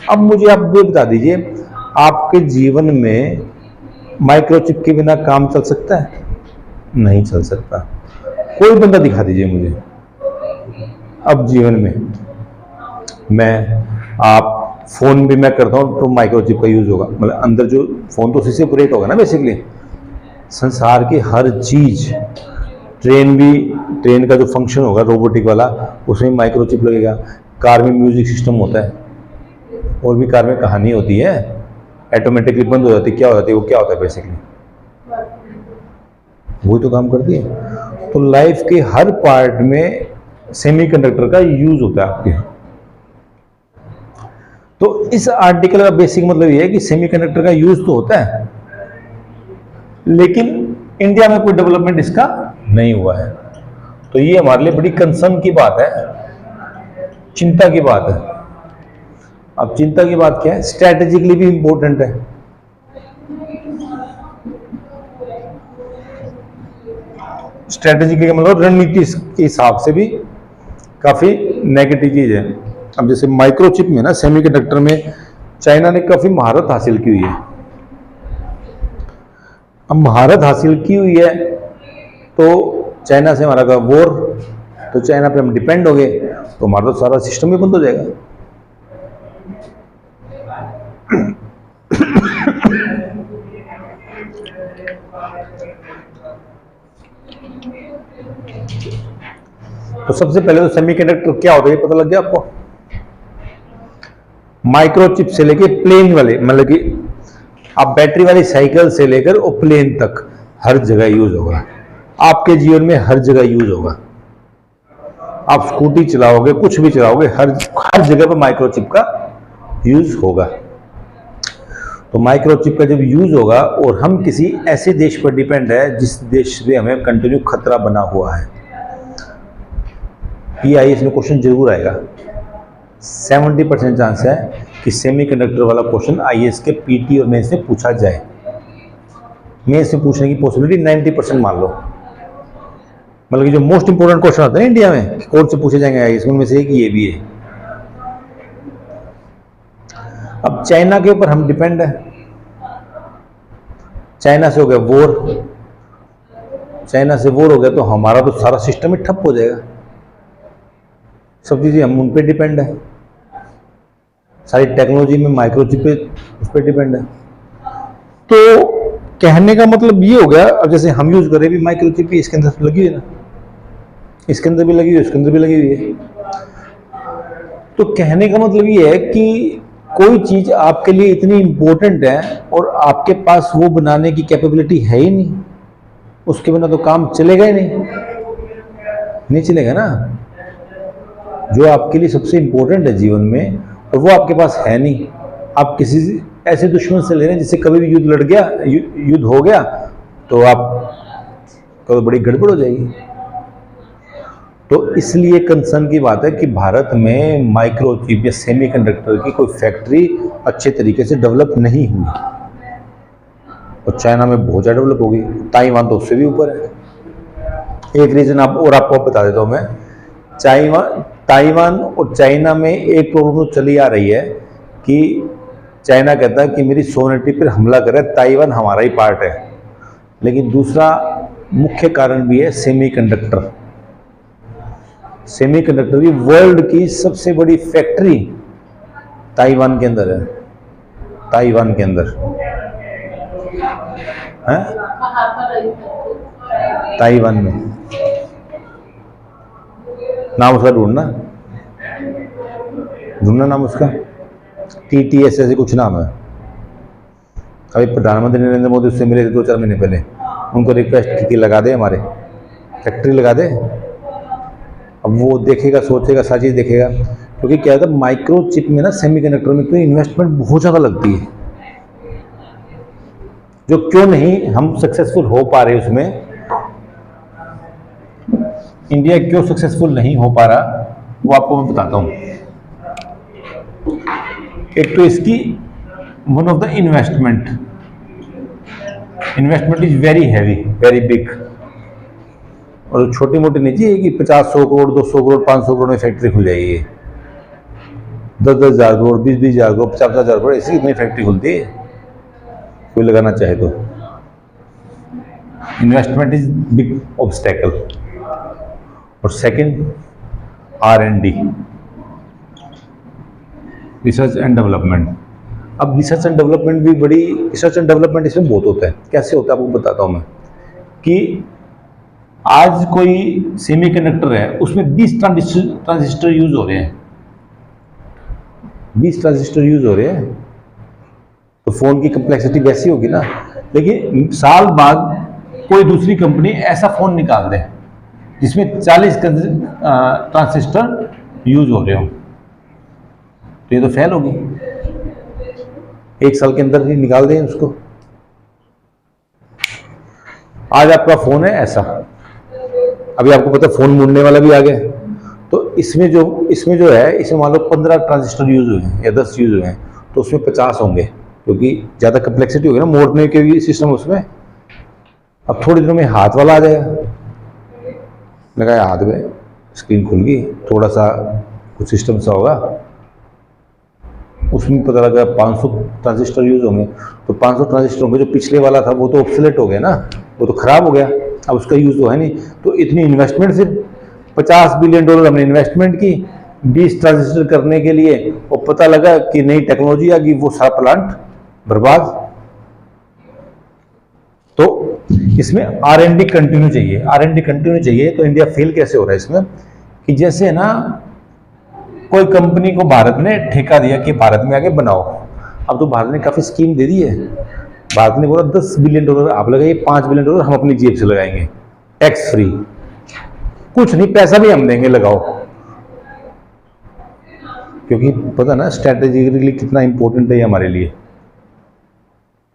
अब मुझे आप ये बता दीजिए, आपके जीवन में माइक्रोचिप के बिना काम चल सकता है? नहीं चल सकता। कोई बंदा दिखा दीजिए मुझे। अब जीवन में मैं, आप, फोन भी मैं करता हूं तो माइक्रोचिप का यूज होगा, मतलब अंदर जो फोन तो उसी से ऑपरेट होगा ना बेसिकली। संसार की हर चीज, ट्रेन भी, ट्रेन का जो फंक्शन होगा रोबोटिक वाला, उसमें माइक्रोचिप लगेगा। कार में म्यूजिक सिस्टम होता है, और भी कार में कहानी होती है, ऑटोमेटिकली बंद हो जाती है, क्या हो जाती है, वो क्या होता है बेसिकली, वही तो काम करती है। तो लाइफ के हर पार्ट में सेमीकंडक्टर का यूज होता है आपके। तो इस आर्टिकल का बेसिक मतलब ये है कि सेमीकंडक्टर का यूज तो होता है, लेकिन इंडिया में कोई डेवलपमेंट इसका नहीं हुआ है। तो ये हमारे लिए बड़ी कंसर्न की बात है, चिंता की बात है। अब चिंता की बात क्या है? स्ट्रैटेजिकली भी इंपॉर्टेंट है। स्ट्रैटेजिकली का मतलब रणनीति के हिसाब से भी काफी नेगेटिव चीज है। अब जैसे माइक्रोचिप में ना, सेमीकंडक्टर में चाइना ने काफी महारत हासिल की हुई है। अब महारत हासिल की हुई है तो चाइना से हमारा का वॉर, तो चाइना पे हम डिपेंड हो गए, तो हमारा तो सारा सिस्टम ही बंद हो जाएगा। तो सबसे पहले तो सेमीकंडक्टर क्या होता है ये पता लग गया आपको। माइक्रोचिप से लेके प्लेन वाले, मतलब कि आप बैटरी वाली साइकिल से लेकर और प्लेन तक हर जगह यूज होगा। आपके जीवन में हर जगह यूज होगा। आप स्कूटी चलाओगे, कुछ भी चलाओगे, हर जगह पर माइक्रोचिप का यूज होगा। तो माइक्रोचिप का जब यूज होगा, और हम किसी ऐसे देश पर डिपेंड है जिस देश से हमें कंटिन्यू खतरा बना हुआ है, PIS में क्वेश्चन जरूर आएगा। 70% चांस है कि सेमीकंडक्टर वाला क्वेश्चन IAS के PT और मेंस में पूछा जाए। मेंस में पूछने की पॉसिबिलिटी 90% मान लो। मतलब कि जो मोस्ट इंपोर्टेंट क्वेश्चन आते हैं इंडिया में, कौन से पूछे जाएंगे IAS, उनमें से एक ये भी है। अब चाइना के ऊपर हम डिपेंड है। चाइना से हो गया वॉर, चाइना से वॉर हो गया तो हमारा तो सारा सिस्टम ही ठप हो जाएगा। सब चीजें हम उन पे डिपेंड है। सारी टेक्नोलॉजी में माइक्रोचिप पे उस पर डिपेंड है। तो कहने का मतलब ये हो गया, अब जैसे हम यूज कर रहे हैं भी माइक्रोचिप भी इसके अंदर लगी हुई है ना, इसके अंदर भी लगी हुई है, इसके अंदर भी लगी हुई है। तो कहने का मतलब ये है कि कोई चीज आपके लिए इतनी इंपॉर्टेंट है और आपके पास वो बनाने की कैपेबिलिटी है ही नहीं, उसके बिना तो काम चलेगा ही नहीं चलेगा ना। जो आपके लिए सबसे इंपॉर्टेंट है जीवन में और वो आपके पास है नहीं, आप किसी ऐसे दुश्मन से ले रहे हैं जिससे कभी भी युद्ध लड़ गया, युद्ध हो गया तो आप तो बड़ी गड़बड़ हो जाएगी। तो इसलिए कंसर्न की बात है कि भारत में माइक्रोचिप या सेमीकंडक्टर की कोई फैक्ट्री अच्छे तरीके से डेवलप नहीं हुई, और चाइना में बहुत ज़्यादा डेवलप होगी, ताइवान तो उससे भी ऊपर है। एक रीजन आपको बता देता हूँ मैं, ताइवान और चाइना में एक प्रॉब्लम तो चली आ रही है कि चाइना कहता है कि मेरी सोवरेनिटी पर हमला करे, ताइवान हमारा ही पार्ट है। लेकिन दूसरा मुख्य कारण भी है सेमीकंडक्टर। सेमीकंडक्टर की वर्ल्ड की सबसे बड़ी फैक्ट्री ताइवान के अंदर है, ताइवान के अंदर है, ताइवान में। नाम उसका ढूंढना नाम उसका TTS ऐसे कुछ नाम है। अभी प्रधानमंत्री नरेंद्र मोदी उससे मिले थे 2-4 महीने पहले, उनको रिक्वेस्ट की थी लगा दे, हमारे फैक्ट्री लगा दे। अब वो देखेगा, सोचेगा, सारी चीज़ देखेगा, क्योंकि क्या होता है माइक्रोचिप में ना, सेमीकंडक्टर में तो इन्वेस्टमेंट बहुत ज़्यादा लगती है, जो क्यों नहीं हम सक्सेसफुल हो पा रहे उसमें। इंडिया क्यों सक्सेसफुल नहीं हो पा रहा वो आपको मैं बताता हूँ। एक तो इसकी one of the investment is very heavy, very big, और छोटी मोटी नहीं चाहिए कि 50-100 करोड़ 200 करोड़ 500 करोड़ में फैक्ट्री खुल जाएगी। 10-10 हज़ार करोड़ 20-20 हज़ार करोड़ 50-50 हज़ार करोड़ ऐसी कितनी फैक्ट्री खुलती है कोई लगाना चाहे तो। Investment is big obstacle. और second R&D, research and development. अब रिसर्च एंड डेवलपमेंट भी रिसर्च एंड डेवलपमेंट इसमें बहुत होता है। कैसे होता है आपको बताता हूँ मैं, कि आज कोई सेमीकंडक्टर है, उसमें 20 ट्रांजिस्टर यूज हो रहे हैं, 20 ट्रांजिस्टर यूज हो रहे हैं, तो फोन की कम्प्लेक्सिटी वैसी होगी ना। लेकिन साल बाद कोई दूसरी कंपनी ऐसा फोन निकाल दे जिसमें 40 ट्रांजिस्टर यूज हो रहे हो, तो ये तो फेल होगी। 1 साल के अंदर ही निकाल दें उसको। आज आपका फोन है ऐसा, अभी आपको पता है फोन मुड़ने वाला भी आ गया, तो इसमें जो है, इसमें मान लो 15 ट्रांजिस्टर यूज हुए हैं या 10 यूज हुए हैं, तो उसमें 50 होंगे, क्योंकि ज़्यादा कम्प्लेक्सिटी होगी ना, मोड़ने के भी सिस्टम उसमें। अब थोड़ी देर में हाथ वाला आ जाएगा, लगाया हाथ में, स्क्रीन खुल गई, थोड़ा सा कुछ सिस्टम सा होगा, उसमें पता लगा 500 ट्रांजिस्टर यूज होंगे, तो 500 ट्रांजिस्टर होंगे, जो पिछले वाला था वो तो ऑब्सोलेट हो गया ना, वो तो खराब हो गया, अब उसका यूज तो है नहीं। तो इतनी इन्वेस्टमेंट, सिर्फ $50 बिलियन हमने इन्वेस्टमेंट की 20 ट्रांजिस्टर करने के लिए, और पता लगा कि नई टेक्नोलॉजी आ गई, वो सारा प्लांट बर्बाद। तो इसमें R&D कंटिन्यू चाहिए। तो इंडिया फेल कैसे हो रहा है इसमें, कि जैसे ना कोई कंपनी को भारत ने ठेका दिया कि भारत में आके बनाओ। अब तो भारत ने काफी स्कीम दे दी है, भारत ने बोला $10 बिलियन आप लगाइए, $5 बिलियन हम अपनी जेब से लगाएंगे, टैक्स फ्री, कुछ नहीं, पैसा भी हम देंगे, लगाओ। क्योंकि पता ना स्ट्रैटेजिकली कितना इंपॉर्टेंट है ये हमारे लिए।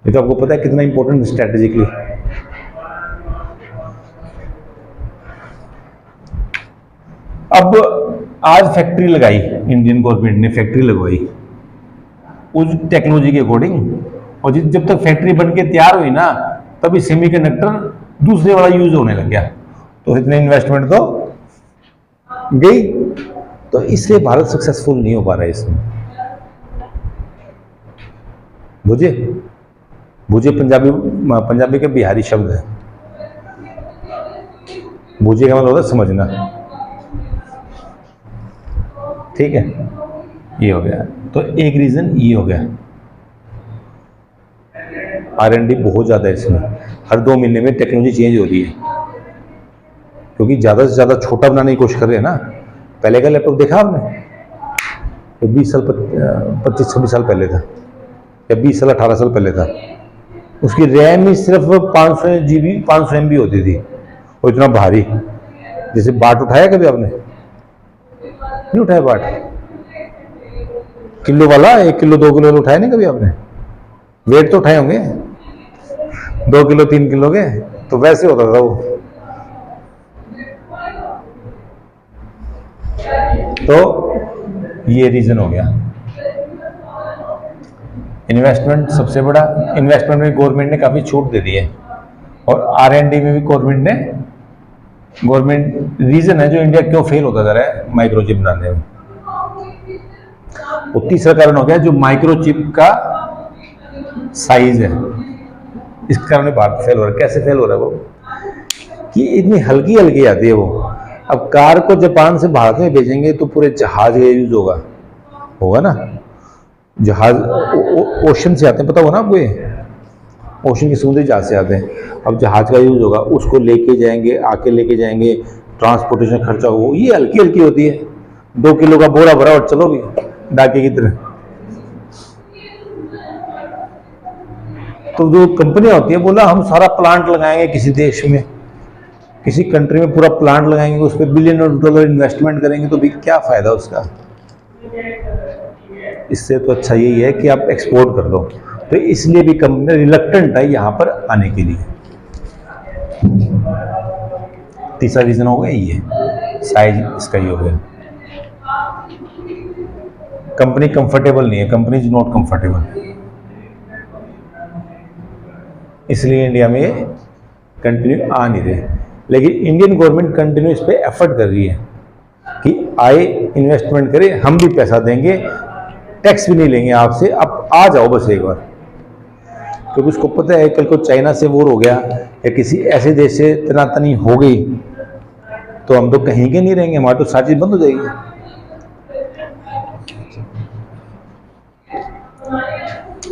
ये तो आपको पता है कितना इंपॉर्टेंट स्ट्रैटेजिकली। अब आज फैक्ट्री लगाई, इंडियन गवर्नमेंट ने फैक्ट्री लगवाई उस टेक्नोलॉजी के अकॉर्डिंग, और जब तक फैक्ट्री बन के तैयार हुई ना, तभी सेमीकंडक्टर दूसरे वाला यूज होने लग गया, तो इतने इन्वेस्टमेंट तो गई। तो इसलिए भारत सक्सेसफुल नहीं हो पा रहा है इसमें। भुजे पंजाबी का बिहारी शब्द है। भुजे का मतलब होता है समझना, ठीक है, ये हो गया। तो एक रीज़न ये हो गया, R&D बहुत ज़्यादा है इसमें, हर 2 महीने में टेक्नोलॉजी चेंज हो रही है, क्योंकि ज़्यादा से ज़्यादा छोटा बनाने की कोशिश कर रहे हैं ना। पहले का लैपटॉप देखा आपने, तो 20 साल 25-26 साल पहले था, या 20 साल 18 साल पहले था, उसकी रैम ही सिर्फ 500 GB 500 MB होती थी, और इतना भारी। जैसे बाट उठाया कभी आपने? नहीं उठाया बाट, किलो वाला, 1 किलो 2 किलो वाला उठाया नहीं कभी आपने? वेट तो उठाए होंगे 2 किलो 3 किलो के, तो वैसे होता था वो। तो ये रीजन हो गया। इन्वेस्टमेंट सबसे बड़ा, इन्वेस्टमेंट में गवर्नमेंट ने काफ़ी छूट दे दी है, और R&D में भी गवर्नमेंट रीजन है जो इंडिया क्यों फेल होता जा रहा है माइक्रोचिप बनाने में। और तीसरा कारण हो गया जो माइक्रोचिप का साइज है, इस कारण भारत फेल हो रहा है। कैसे फेल हो रहा है वो, कि इतनी हल्की हल्की आती है वो। अब कार को जापान से भारत में भेजेंगे तो पूरे जहाज का यूज होगा ना। जहाज ओशन से आते हैं, पता हो ना आपको, ये ओशन के समुद्री जहाज से आते हैं। अब जहाज का यूज होगा, उसको लेके जाएंगे, आके लेके जाएंगे, ट्रांसपोर्टेशन खर्चा हो, ये हल्की हल्की होती है। 2 किलो का बोरा भरा और चलो भी डाके की तरह। तो जो कंपनियां होती है, बोला हम सारा प्लांट लगाएंगे किसी देश में, किसी कंट्री में पूरा प्लांट लगाएंगे, उस पर $1 बिलियन इन्वेस्टमेंट करेंगे, तो भी क्या फायदा उसका। इससे तो अच्छा यही है कि आप एक्सपोर्ट कर दो। तो इसलिए भी कंपनी रिलक्टेंट है यहां पर आने के लिए। तीसरा रीजन हो गया ये, साइज इसका ही हो गया। कंपनी कंफर्टेबल नहीं है, कंपनी इज नॉट कंफर्टेबल, इसलिए इंडिया में कंटिन्यू आ नहीं रहे। लेकिन इंडियन गवर्नमेंट कंटिन्यू इस पर एफर्ट कर रही है कि आए इन्वेस्टमेंट करे, हम भी पैसा देंगे, टैक्स भी नहीं लेंगे आपसे, आप आ जाओ बस एक बार। क्योंकि उसको पता है कल को चाइना से वॉर हो गया या किसी ऐसे देश से तनातनी हो गई तो हम तो कहीं के नहीं रहेंगे, हमारी तो सारी चीज बंद हो जाएगी।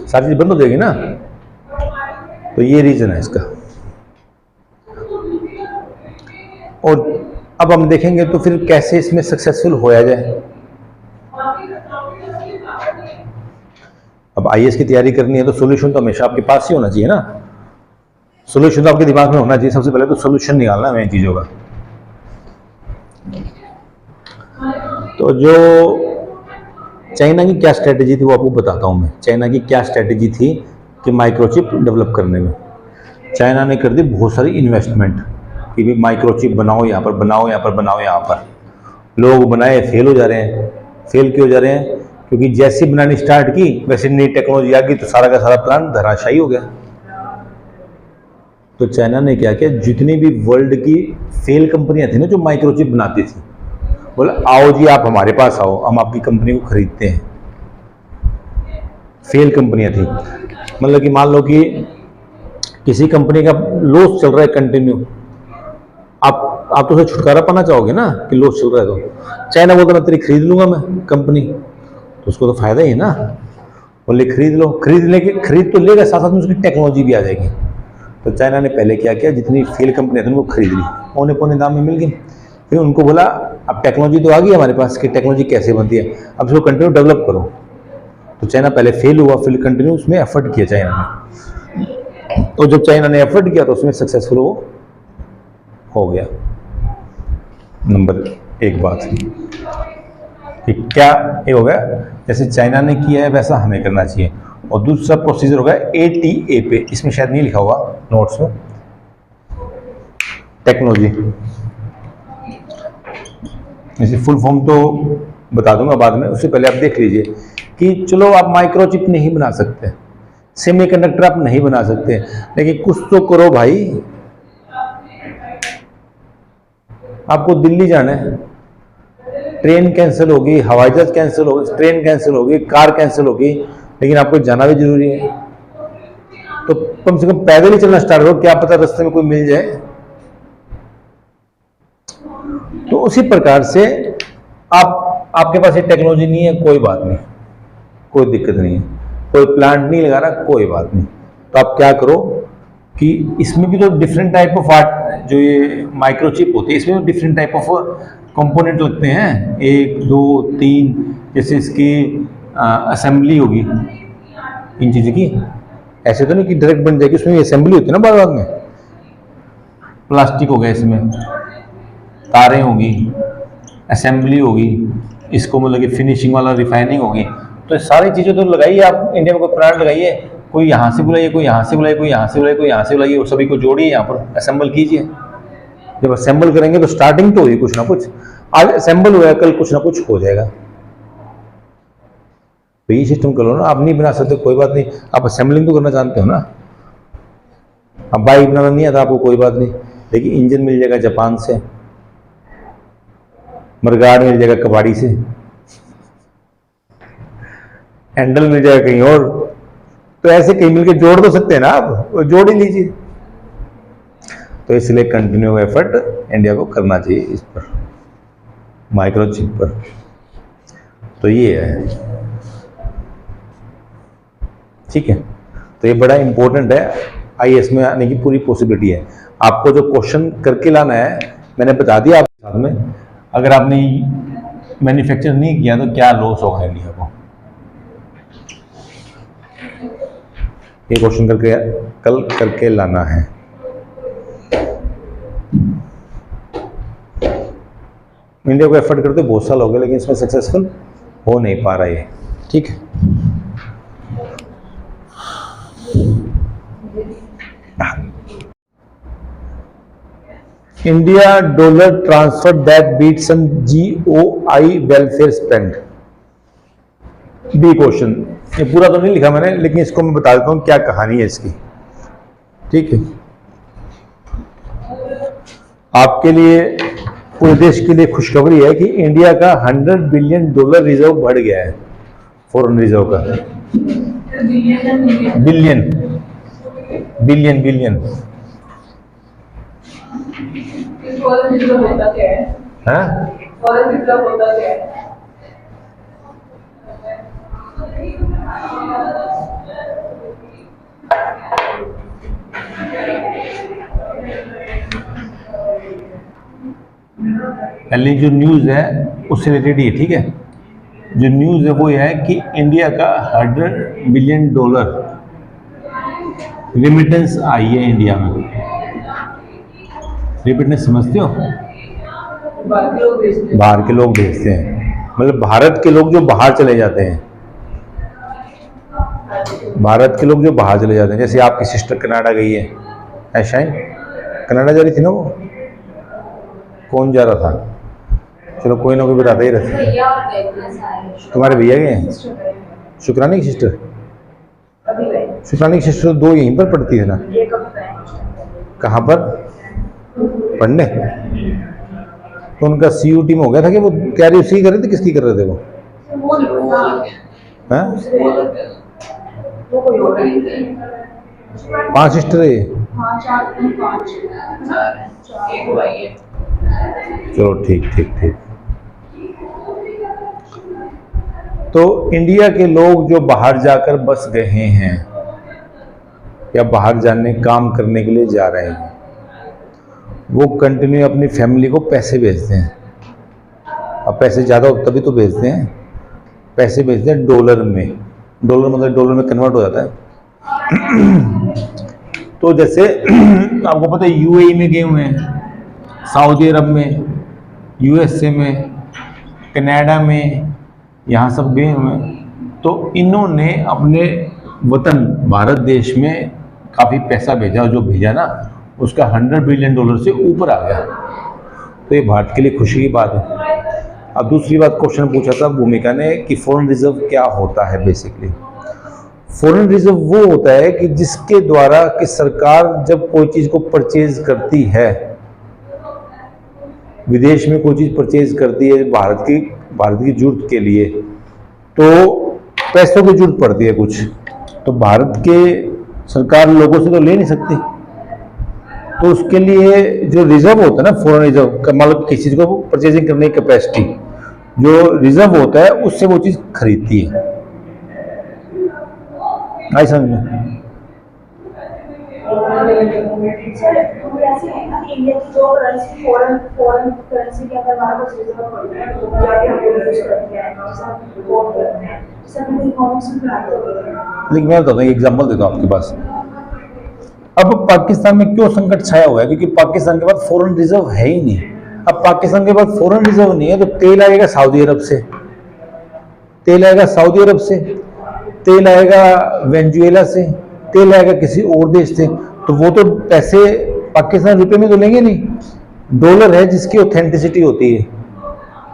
सारी चीज बंद हो जाएगी ना। तो ये रीजन है इसका। और अब हम देखेंगे तो फिर कैसे इसमें सक्सेसफुल होया जाए। अब IAS की तैयारी करनी है तो सोल्यूशन तो हमेशा आपके पास ही होना चाहिए ना। सोल्यूशन तो आपके दिमाग में होना चाहिए। सबसे पहले तो सोल्यूशन निकालना है इन चीजों का। तो जो चाइना की क्या स्ट्रेटेजी थी वो आपको बताता हूं मैं। चाइना की क्या स्ट्रेटेजी थी कि माइक्रोचिप डेवलप करने में चाइना ने कर दी बहुत सारी इन्वेस्टमेंट कि भी माइक्रोचिप बनाओ, यहाँ पर बनाओ, यहाँ पर बनाओ, यहाँ पर। लोग बनाए, फेल हो जा रहे हैं। फेल क्यों हो जा रहे हैं? क्योंकि जैसी बनानी स्टार्ट की वैसे नई टेक्नोलॉजी आ गई तो सारा का सारा प्लान धराशायी हो गया। तो चाइना ने क्या किया, जितनी भी वर्ल्ड की फेल कंपनियां थी ना जो माइक्रोचिप बनाती थी, बोला आओ जी आप हमारे पास आओ, हम आपकी कंपनी को खरीदते हैं। फेल कंपनियां थी, मतलब कि मान लो कि किसी कंपनी का लॉस चल रहा है कंटिन्यू, आप तो उसे छुटकारा पाना चाहोगे ना कि लॉस चल रहा है। तो चाइना बोलता मैं तेरी खरीद लूंगा मैं कंपनी, तो उसको तो फायदा ही है ना। बोले खरीद लो, खरीद तो लेगा, साथ साथ में उसकी टेक्नोलॉजी भी आ जाएगी। तो चाइना ने पहले क्या किया, जितनी फेल कंपनी थी उनको खरीद ली, पौने पौने दाम में मिल गई। फिर उनको बोला अब टेक्नोलॉजी तो आ गई हमारे पास कि टेक्नोलॉजी कैसे बनती है, अब इसको कंटिन्यू डेवलप करो। तो चाइना पहले फेल हुआ, फिर कंटिन्यू उसमें एफर्ट किया चाइना ने। तो जब चाइना ने एफर्ट किया तो उसमें सक्सेसफुल हो गया। नंबर एक बात कि क्या ये हो गया, जैसे चाइना ने किया है वैसा हमें करना चाहिए। और दूसरा प्रोसीजर होगा ATA पे, इसमें शायद नहीं लिखा हुआ नोट्स में, टेक्नोलॉजी। इसे फुल फॉर्म तो बता दूंगा बाद में, उससे पहले आप देख लीजिए कि चलो आप माइक्रोचिप नहीं बना सकते, सेमीकंडक्टर आप नहीं बना सकते, लेकिन कुछ तो करो भाई। आपको दिल्ली जाना है, ट्रेन कैंसिल होगी, हवाई जहाज कैंसिल होगी, ट्रेन कैंसिल होगी, कार कैंसिल होगी, लेकिन आपको जाना भी जरूरी है। तो कम से कम पैदल ही चलना स्टार्ट करो, क्या पता रास्ते में कोई मिल जाए। तो उसी प्रकार से आपके पास ये टेक्नोलॉजी नहीं है, कोई बात नहीं, कोई दिक्कत नहीं है। कोई प्लांट नहीं लगा रहा, कोई बात नहीं। तो आप क्या करो कि इसमें भी तो डिफरेंट टाइप ऑफ आर्ट, जो ये माइक्रोचिप होती है, इसमें भी डिफरेंट टाइप ऑफ कंपोनेंट लगते हैं, 1 2 3। जैसे इसकी असेंबली होगी इन चीज़ों की, ऐसे तो नहीं कि डायरेक्ट बन जाएगी, उसमें असेंबली होती है ना बाद में। प्लास्टिक हो गया, इसमें तारें होगी, असेंबली होगी, इसको मतलब कि फिनिशिंग वाला रिफाइनिंग होगी। तो सारी चीज़ें तो लगाइए आप, इंडिया में कोई प्लांट लगाइए, कोई यहाँ से बुलाइए, कोई यहाँ से बुलाइए, कोई यहाँ से बुलाइए, कोई यहाँ से बुलाइए, और सभी को जोड़िए, यहाँ पर असेंबल कीजिए। जब असेंबल करेंगे तो स्टार्टिंग तो होगी कुछ ना कुछ, आज असेंबल हुआ है, कल कुछ ना कुछ हो जाएगा। तो ये सिस्टम कर लो ना। आप नहीं बना सकते कोई बात नहीं, आप असेंबलिंग तो करना जानते हो ना। अब बाइक बनाना नहीं आता आपको, कोई बात नहीं, लेकिन इंजन मिल जाएगा जापान से, मरगाड़ मिल जाएगा कबाड़ी से, हैंडल मिल जाएगा कहीं और। तो ऐसे कहीं मिलकर जोड़ तो सकते हैं ना आप, जोड़ ही लीजिए। तो इसलिए कंटिन्यू एफर्ट इंडिया को करना चाहिए इस पर, माइक्रोचिप पर। तो ये है, ठीक है। तो ये बड़ा इंपॉर्टेंट है, आईएएस में आने की पूरी पॉसिबिलिटी है। आपको जो क्वेश्चन करके लाना है मैंने बता दिया आपके साथ में। अगर आपने मैन्युफैक्चर नहीं किया तो क्या लॉस होगा इंडिया को, ये क्वेश्चन करके कल करके लाना है। इंडिया को एफर्ट करते बहुत साल हो गए, लेकिन इसमें सक्सेसफुल हो नहीं पा रहा है, ठीक है। India dollar transfer that beat some GOI welfare spend. B question, ये पूरा तो नहीं लिखा मैंने, लेकिन इसको मैं बता देता हूं क्या कहानी है इसकी, ठीक है। आपके लिए, पूरे देश के लिए खुशखबरी है कि इंडिया का $100 बिलियन रिजर्व बढ़ गया है, फॉरेन रिजर्व का। बिलियन बिलियन बिलियन होता क्या है? फॉरेन रिजर्व होता क्या है? पहले जो न्यूज़ है उससे रिलेटेड ही है, ठीक है। जो न्यूज़ है वो ये है कि इंडिया का $100 बिलियन रिमिटेंस आई है इंडिया में। रिमिटेंस समझते हो? बाहर के लोग भेजते हैं, मतलब भारत के लोग जो बाहर चले जाते हैं, भारत के लोग जो बाहर चले जाते हैं। जैसे आपकी सिस्टर कनाडा गई है, ऐसा ही कनाडा जा रही थी ना वो, कौन जा रहा था? चलो कोई ना कोई बताते ही रहते। तुम्हारे भैया गए हैं? शुक्रानी की सिस्टर, शुक्रानी की सिस्टर 2 यहीं पर पढ़ती है ना? कहाँ पर पढ़ने? तो उनका CUT में हो गया था कि वो तैयारी उसकी कर रहे थे, किसकी कर रहे थे वो? हैं? 5 सिस्टर है ये? चलो ठीक ठीक ठीक। तो इंडिया के लोग जो बाहर जाकर बस गए हैं या बाहर जाने काम करने के लिए जा रहे हैं, वो कंटिन्यू अपनी फैमिली को पैसे भेजते हैं। अब पैसे ज़्यादा हो तभी तो भेजते हैं, पैसे भेजते हैं डॉलर में। डॉलर मतलब डॉलर में कन्वर्ट हो जाता है। तो जैसे आपको पता है UAE में गए हुए हैं, सऊदी अरब में, USA में, कनाडा में, यहाँ सब गए हुए हैं। तो इन्होंने अपने वतन भारत देश में काफ़ी पैसा भेजा, जो भेजा ना उसका $100 बिलियन से ऊपर आ गया। तो ये भारत के लिए खुशी की बात है। अब दूसरी बात, क्वेश्चन पूछा था भूमिका ने कि फॉरेन रिजर्व क्या होता है। बेसिकली फॉरेन रिजर्व वो होता है कि जिसके द्वारा कि सरकार जब कोई चीज़ को परचेज करती है, विदेश में कोई चीज़ परचेज करती है भारत की जरूरत के लिए, तो पैसों की जरूरत पड़ती है कुछ, तो भारत के सरकार लोगों से तो ले नहीं सकती। तो उसके लिए जो रिजर्व होता है ना, फॉरेन रिजर्व का मतलब किसी चीज़ को परचेजिंग करने की कैपेसिटी, जो रिजर्व होता है उससे वो चीज़ खरीदती है। आई समझ में? सर तो ऐसे है ना कि इंडिया की जो करेंसी फॉरेन फॉरेन करेंसी के अंदर हमारा कुछ रिजर्व पड़ता है तो जाके हम लोग यूज करते हैं और सब इम्पोर्ट करते हैं सर हमें इकोनॉमिक्स में पढ़ाते हैं। लेकिन मैं बताता हूँ, एक एग्जाम्पल देता हूँ आपके पास। अब पाकिस्तान में क्यों संकट छाया हुआ है? क्योंकि पाकिस्तान के पास फॉरेन रिजर्व है ही नहीं। अब पाकिस्तान के पास फॉरेन रिजर्व नहीं है तो तेल आएगा सऊदी अरब से, तेल आएगा सऊदी अरब से, तेल आएगा वेनेजुएला से, तेल आएगा किसी और देश से। तो वो तो पैसे पाकिस्तान रुपए में तो लेंगे नहीं। डॉलर है जिसकी ऑथेंटिसिटी होती है,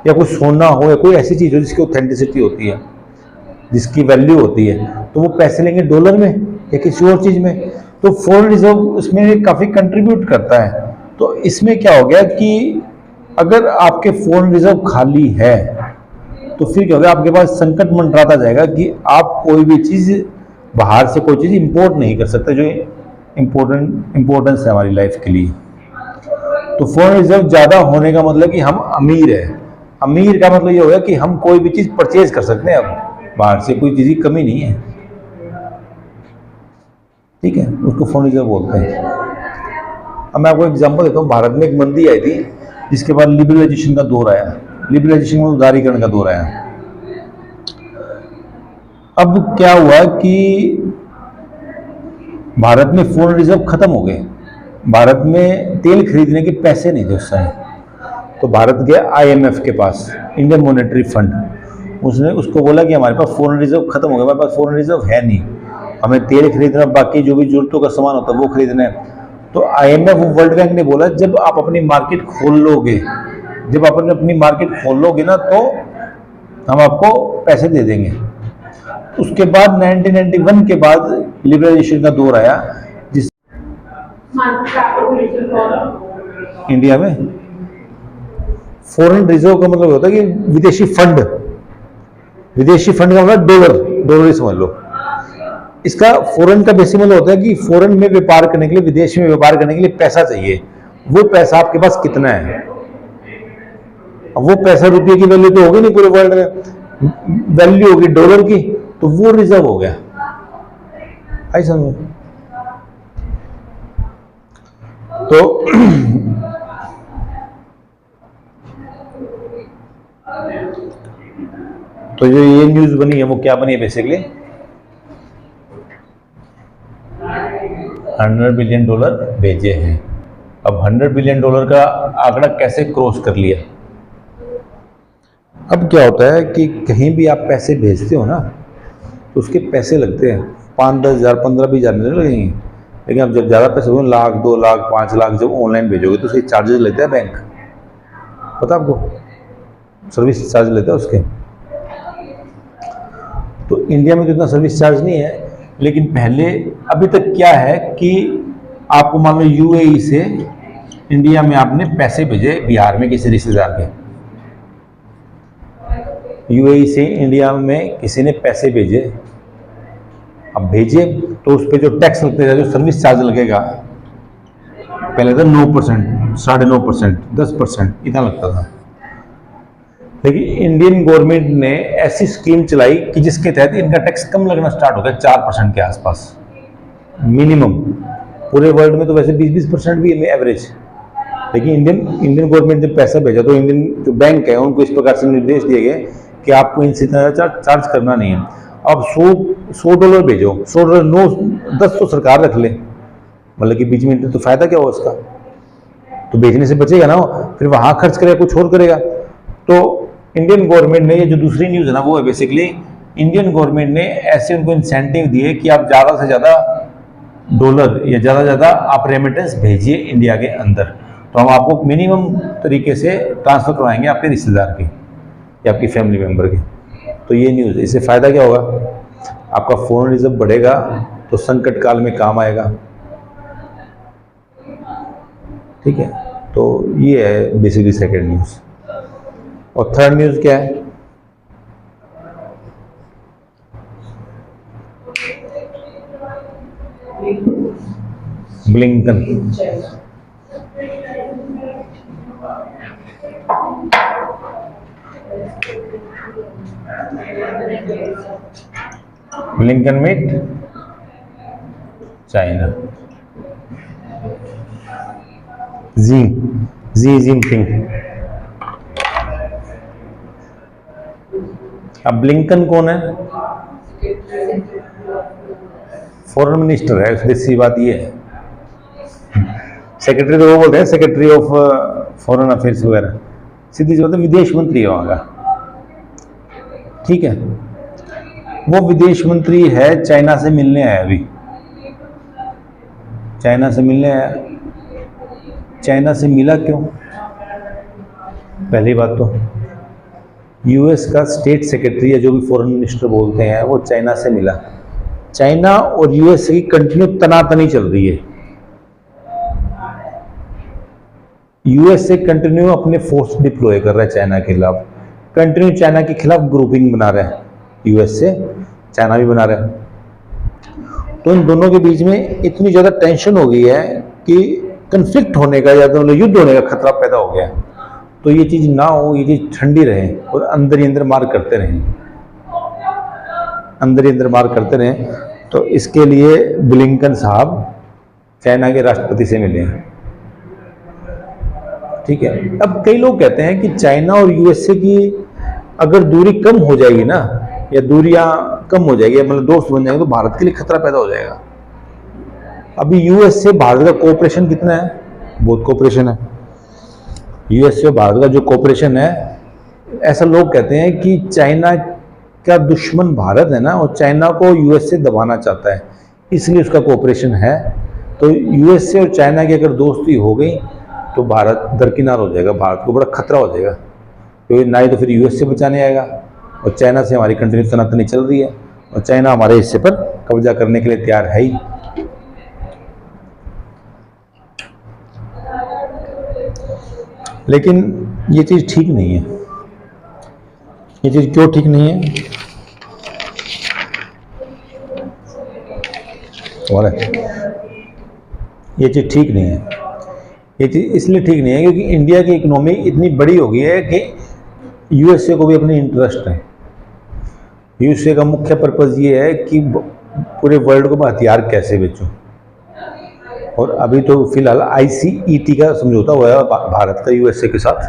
या कोई सोना हो या कोई ऐसी चीज हो जिसकी ऑथेंटिसिटी होती है, जिसकी वैल्यू होती है, तो वो पैसे लेंगे डॉलर में या किसी और चीज में। तो फॉरेन रिजर्व उसमें काफी कंट्रीब्यूट करता है। तो इसमें क्या हो गया कि अगर आपके फॉरेन रिजर्व खाली है तो फिर क्या होगा, आपके पास संकट मंडराता जाएगा कि आप कोई भी चीज बाहर से कोई चीज इंपोर्ट नहीं कर सकते जो इंपॉर्टेंस है हमारी लाइफ के लिए। तो फॉरेन रिजर्व ज्यादा होने का मतलब कि हम अमीर है। अमीर का मतलब ये होगा कि हम कोई भी चीज परचेज कर सकते हैं, अब बाहर से कोई चीज की कमी नहीं है। ठीक है, उसको फॉरेन रिजर्व बोलते हैं। अब मैं आपको एग्जांपल देता हूँ। भारत में एक मंदी आई थी जिसके बाद लिबरलाइजेशन का दौर आया। लिबरलाइजेशन में उदारीकरण का दौर आया। अब क्या हुआ कि भारत में फॉरेन रिजर्व खत्म हो गए। भारत में तेल खरीदने के पैसे नहीं थे उस समय। तो भारत गया आईएमएफ के पास, इंडियन मॉनेटरी फंड। उसने उसको बोला कि हमारे पास फॉरेन रिजर्व खत्म हो गया, हमारे पास फॉरेन रिजर्व है नहीं, हमें तेल खरीदना, बाकी जो भी जरूरतों का सामान होता है वो खरीदना है। तो आईएमएफ वर्ल्ड बैंक ने बोला जब आप अपनी मार्केट खोल लोगे, जब आप अपनी मार्केट खोल लोगे ना तो हम आपको पैसे दे देंगे। उसके बाद 1991 के बाद लिबरलाइजेशन का दौर आया जिस इंडिया में फॉरेन रिजर्व का मतलब होता है कि विदेशी फंड। विदेशी फंड का मतलब डॉलर ही समझ लो। इसका फॉरेन का बेसिक मतलब होता है कि फॉरेन में व्यापार करने के लिए, विदेश में व्यापार करने के लिए पैसा चाहिए। वो पैसा आपके पास कितना है? अब वो पैसा रुपये की वैल्यू तो होगी नहीं पूरे वर्ल्ड में, वैल्यू होगी डॉलर की, तो वो रिजर्व हो गया। आई समझ? तो तो जो ये न्यूज बनी है वो क्या बनी है बेसिकली, $100 बिलियन भेजे हैं। अब $100 बिलियन का आंकड़ा कैसे क्रॉस कर लिया? अब क्या होता है कि कहीं भी आप पैसे भेजते हो ना तो उसके पैसे लगते हैं, 5-10 हज़ार 15-20 हज़ार लगेंगे। लेकिन अब जब ज़्यादा पैसे हो, 1 लाख 2 लाख 5 लाख जब ऑनलाइन भेजोगे तो उसके चार्जेस लेते हैं बैंक, पता आपको, सर्विस चार्ज लेता है उसके। तो इंडिया में तो इतना सर्विस चार्ज नहीं है, लेकिन पहले अभी तक क्या है कि आपको मान लो यूएई से इंडिया में आपने पैसे भेजे बिहार में किसी रिश्तेदार के, यूएई से इंडिया में किसी ने पैसे भेजे। अब भेजे तो उस पर जो टैक्स लगते हैं, जो सर्विस चार्ज लगेगा, पहले था 9%, 9.5%, 10% इतना लगता था। लेकिन इंडियन गवर्नमेंट ने ऐसी स्कीम चलाई कि जिसके तहत इनका टैक्स कम लगना स्टार्ट हो गया, 4% के आसपास मिनिमम। पूरे वर्ल्ड में तो वैसे 20% भी है एवरेज। लेकिन इंडियन गवर्नमेंट ने पैसा भेजा तो इंडियन जो बैंक है उनको इस प्रकार से निर्देश दिए गए कि आपको इनसे चार्ज करना नहीं है। अब $100 भेजो, $100 9 10 तो सरकार रख ले, मतलब कि बीच में तो फायदा क्या हो उसका, तो बेचने से बचेगा ना, फिर वहां खर्च करेगा, कुछ और करेगा। तो इंडियन गवर्नमेंट ने, ये जो दूसरी न्यूज है ना वो है बेसिकली इंडियन गवर्नमेंट ने ऐसे उनको इंसेंटिव दिए कि आप ज़्यादा से ज़्यादा डॉलर या ज़्यादा से ज़्यादा आप रेमिटेंस भेजिए इंडिया के अंदर, तो हम आपको मिनिमम तरीके से ट्रांसफ़र करवाएंगे आपके रिश्तेदार के या आपकी फैमिली मेम्बर के। तो ये न्यूज़, इससे फ़ायदा क्या होगा, आपका फॉरेन रिजर्व बढ़ेगा तो संकट काल में काम आएगा। ठीक है, तो ये है बेसिकली सेकेंड न्यूज़। और थर्ड न्यूज़ क्या है, Blinken. Blinken meet China, Xi Jinping. अब ब्लिंकन कौन है? फॉरेन मिनिस्टर है, सीधी सी बात ये है। सेक्रेटरी तो वो बोलते हैं, सेक्रेटरी ऑफ फॉरेन अफेयर्स वगैरह, सीधी सी बात है विदेश मंत्री है वहाँ का, ठीक है। वो विदेश मंत्री है, चाइना से मिलने आया अभी, चाइना से मिलने आया। चाइना से मिला क्यों? पहली बात तो यूएस का स्टेट सेक्रेटरी या जो भी फॉरेन मिनिस्टर बोलते हैं वो चाइना से मिला। चाइना और यूएस की कंटिन्यू तनातनी चल रही है। यूएस से कंटिन्यू अपने फोर्स डिप्लॉय कर रहा है चाइना के खिलाफ, कंटिन्यू चाइना के खिलाफ ग्रुपिंग बना रहा है, यूएस से चाइना भी बना रहा है। तो इन दोनों के बीच में इतनी ज़्यादा टेंशन हो गई है कि कंफ्लिक्ट होने का या तो युद्ध होने का खतरा पैदा हो गया। तो ये चीज़ ना हो, ये चीज़ ठंडी रहे और अंदर ही अंदर मार करते रहें, अंदर ही अंदर मार करते रहें। तो इसके लिए ब्लिंकन साहब चाइना के राष्ट्रपति से मिले, ठीक है। अब कई लोग कहते हैं कि चाइना और यूएसए की अगर दूरी कम हो जाएगी ना, या दूरियां कम हो जाएगी, मतलब दोस्त बन जाएंगे, तो भारत के लिए खतरा पैदा हो जाएगा। अभी यूएस से भारत का कोऑपरेशन कितना है? बहुत कोऑपरेशन है। यूएस से भारत का जो कोऑपरेशन है, ऐसा लोग कहते हैं कि चाइना का दुश्मन भारत है ना, और चाइना को यूएस से दबाना चाहता है, इसलिए उसका कोऑपरेशन है। तो यूएस से और चाइना की अगर दोस्ती हो गई तो भारत दरकिनार हो जाएगा, भारत को बड़ा खतरा हो जाएगा, क्योंकि ना ही तो फिर यूएस से बचाने आएगा, और चाइना से हमारी कंटिन्यू तनातनी चल रही है, और चाइना हमारे हिस्से पर कब्जा करने के लिए तैयार है ही। लेकिन ये चीज़ ठीक नहीं है। ये चीज़ क्यों ठीक नहीं है? और ये चीज़ ठीक नहीं है। ये चीज़ इसलिए ठीक नहीं है क्योंकि इंडिया की इकोनॉमी इतनी बड़ी हो गई है कि यूएसए को भी अपनी इंटरेस्ट है। यूएसए का मुख्य पर्पज़ ये है कि पूरे वर्ल्ड को मैं हथियार कैसे बेचूं, और अभी तो फिलहाल आईसीईटी का समझौता हुआ है भारत का यूएसए के साथ,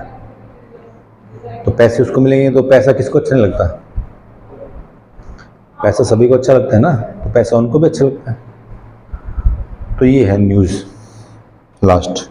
तो पैसे उसको मिलेंगे। तो पैसा किसको अच्छा नहीं लगता? पैसा सभी को अच्छा लगता है ना, तो पैसा उनको भी अच्छा लगता है। तो ये है न्यूज़ लास्ट।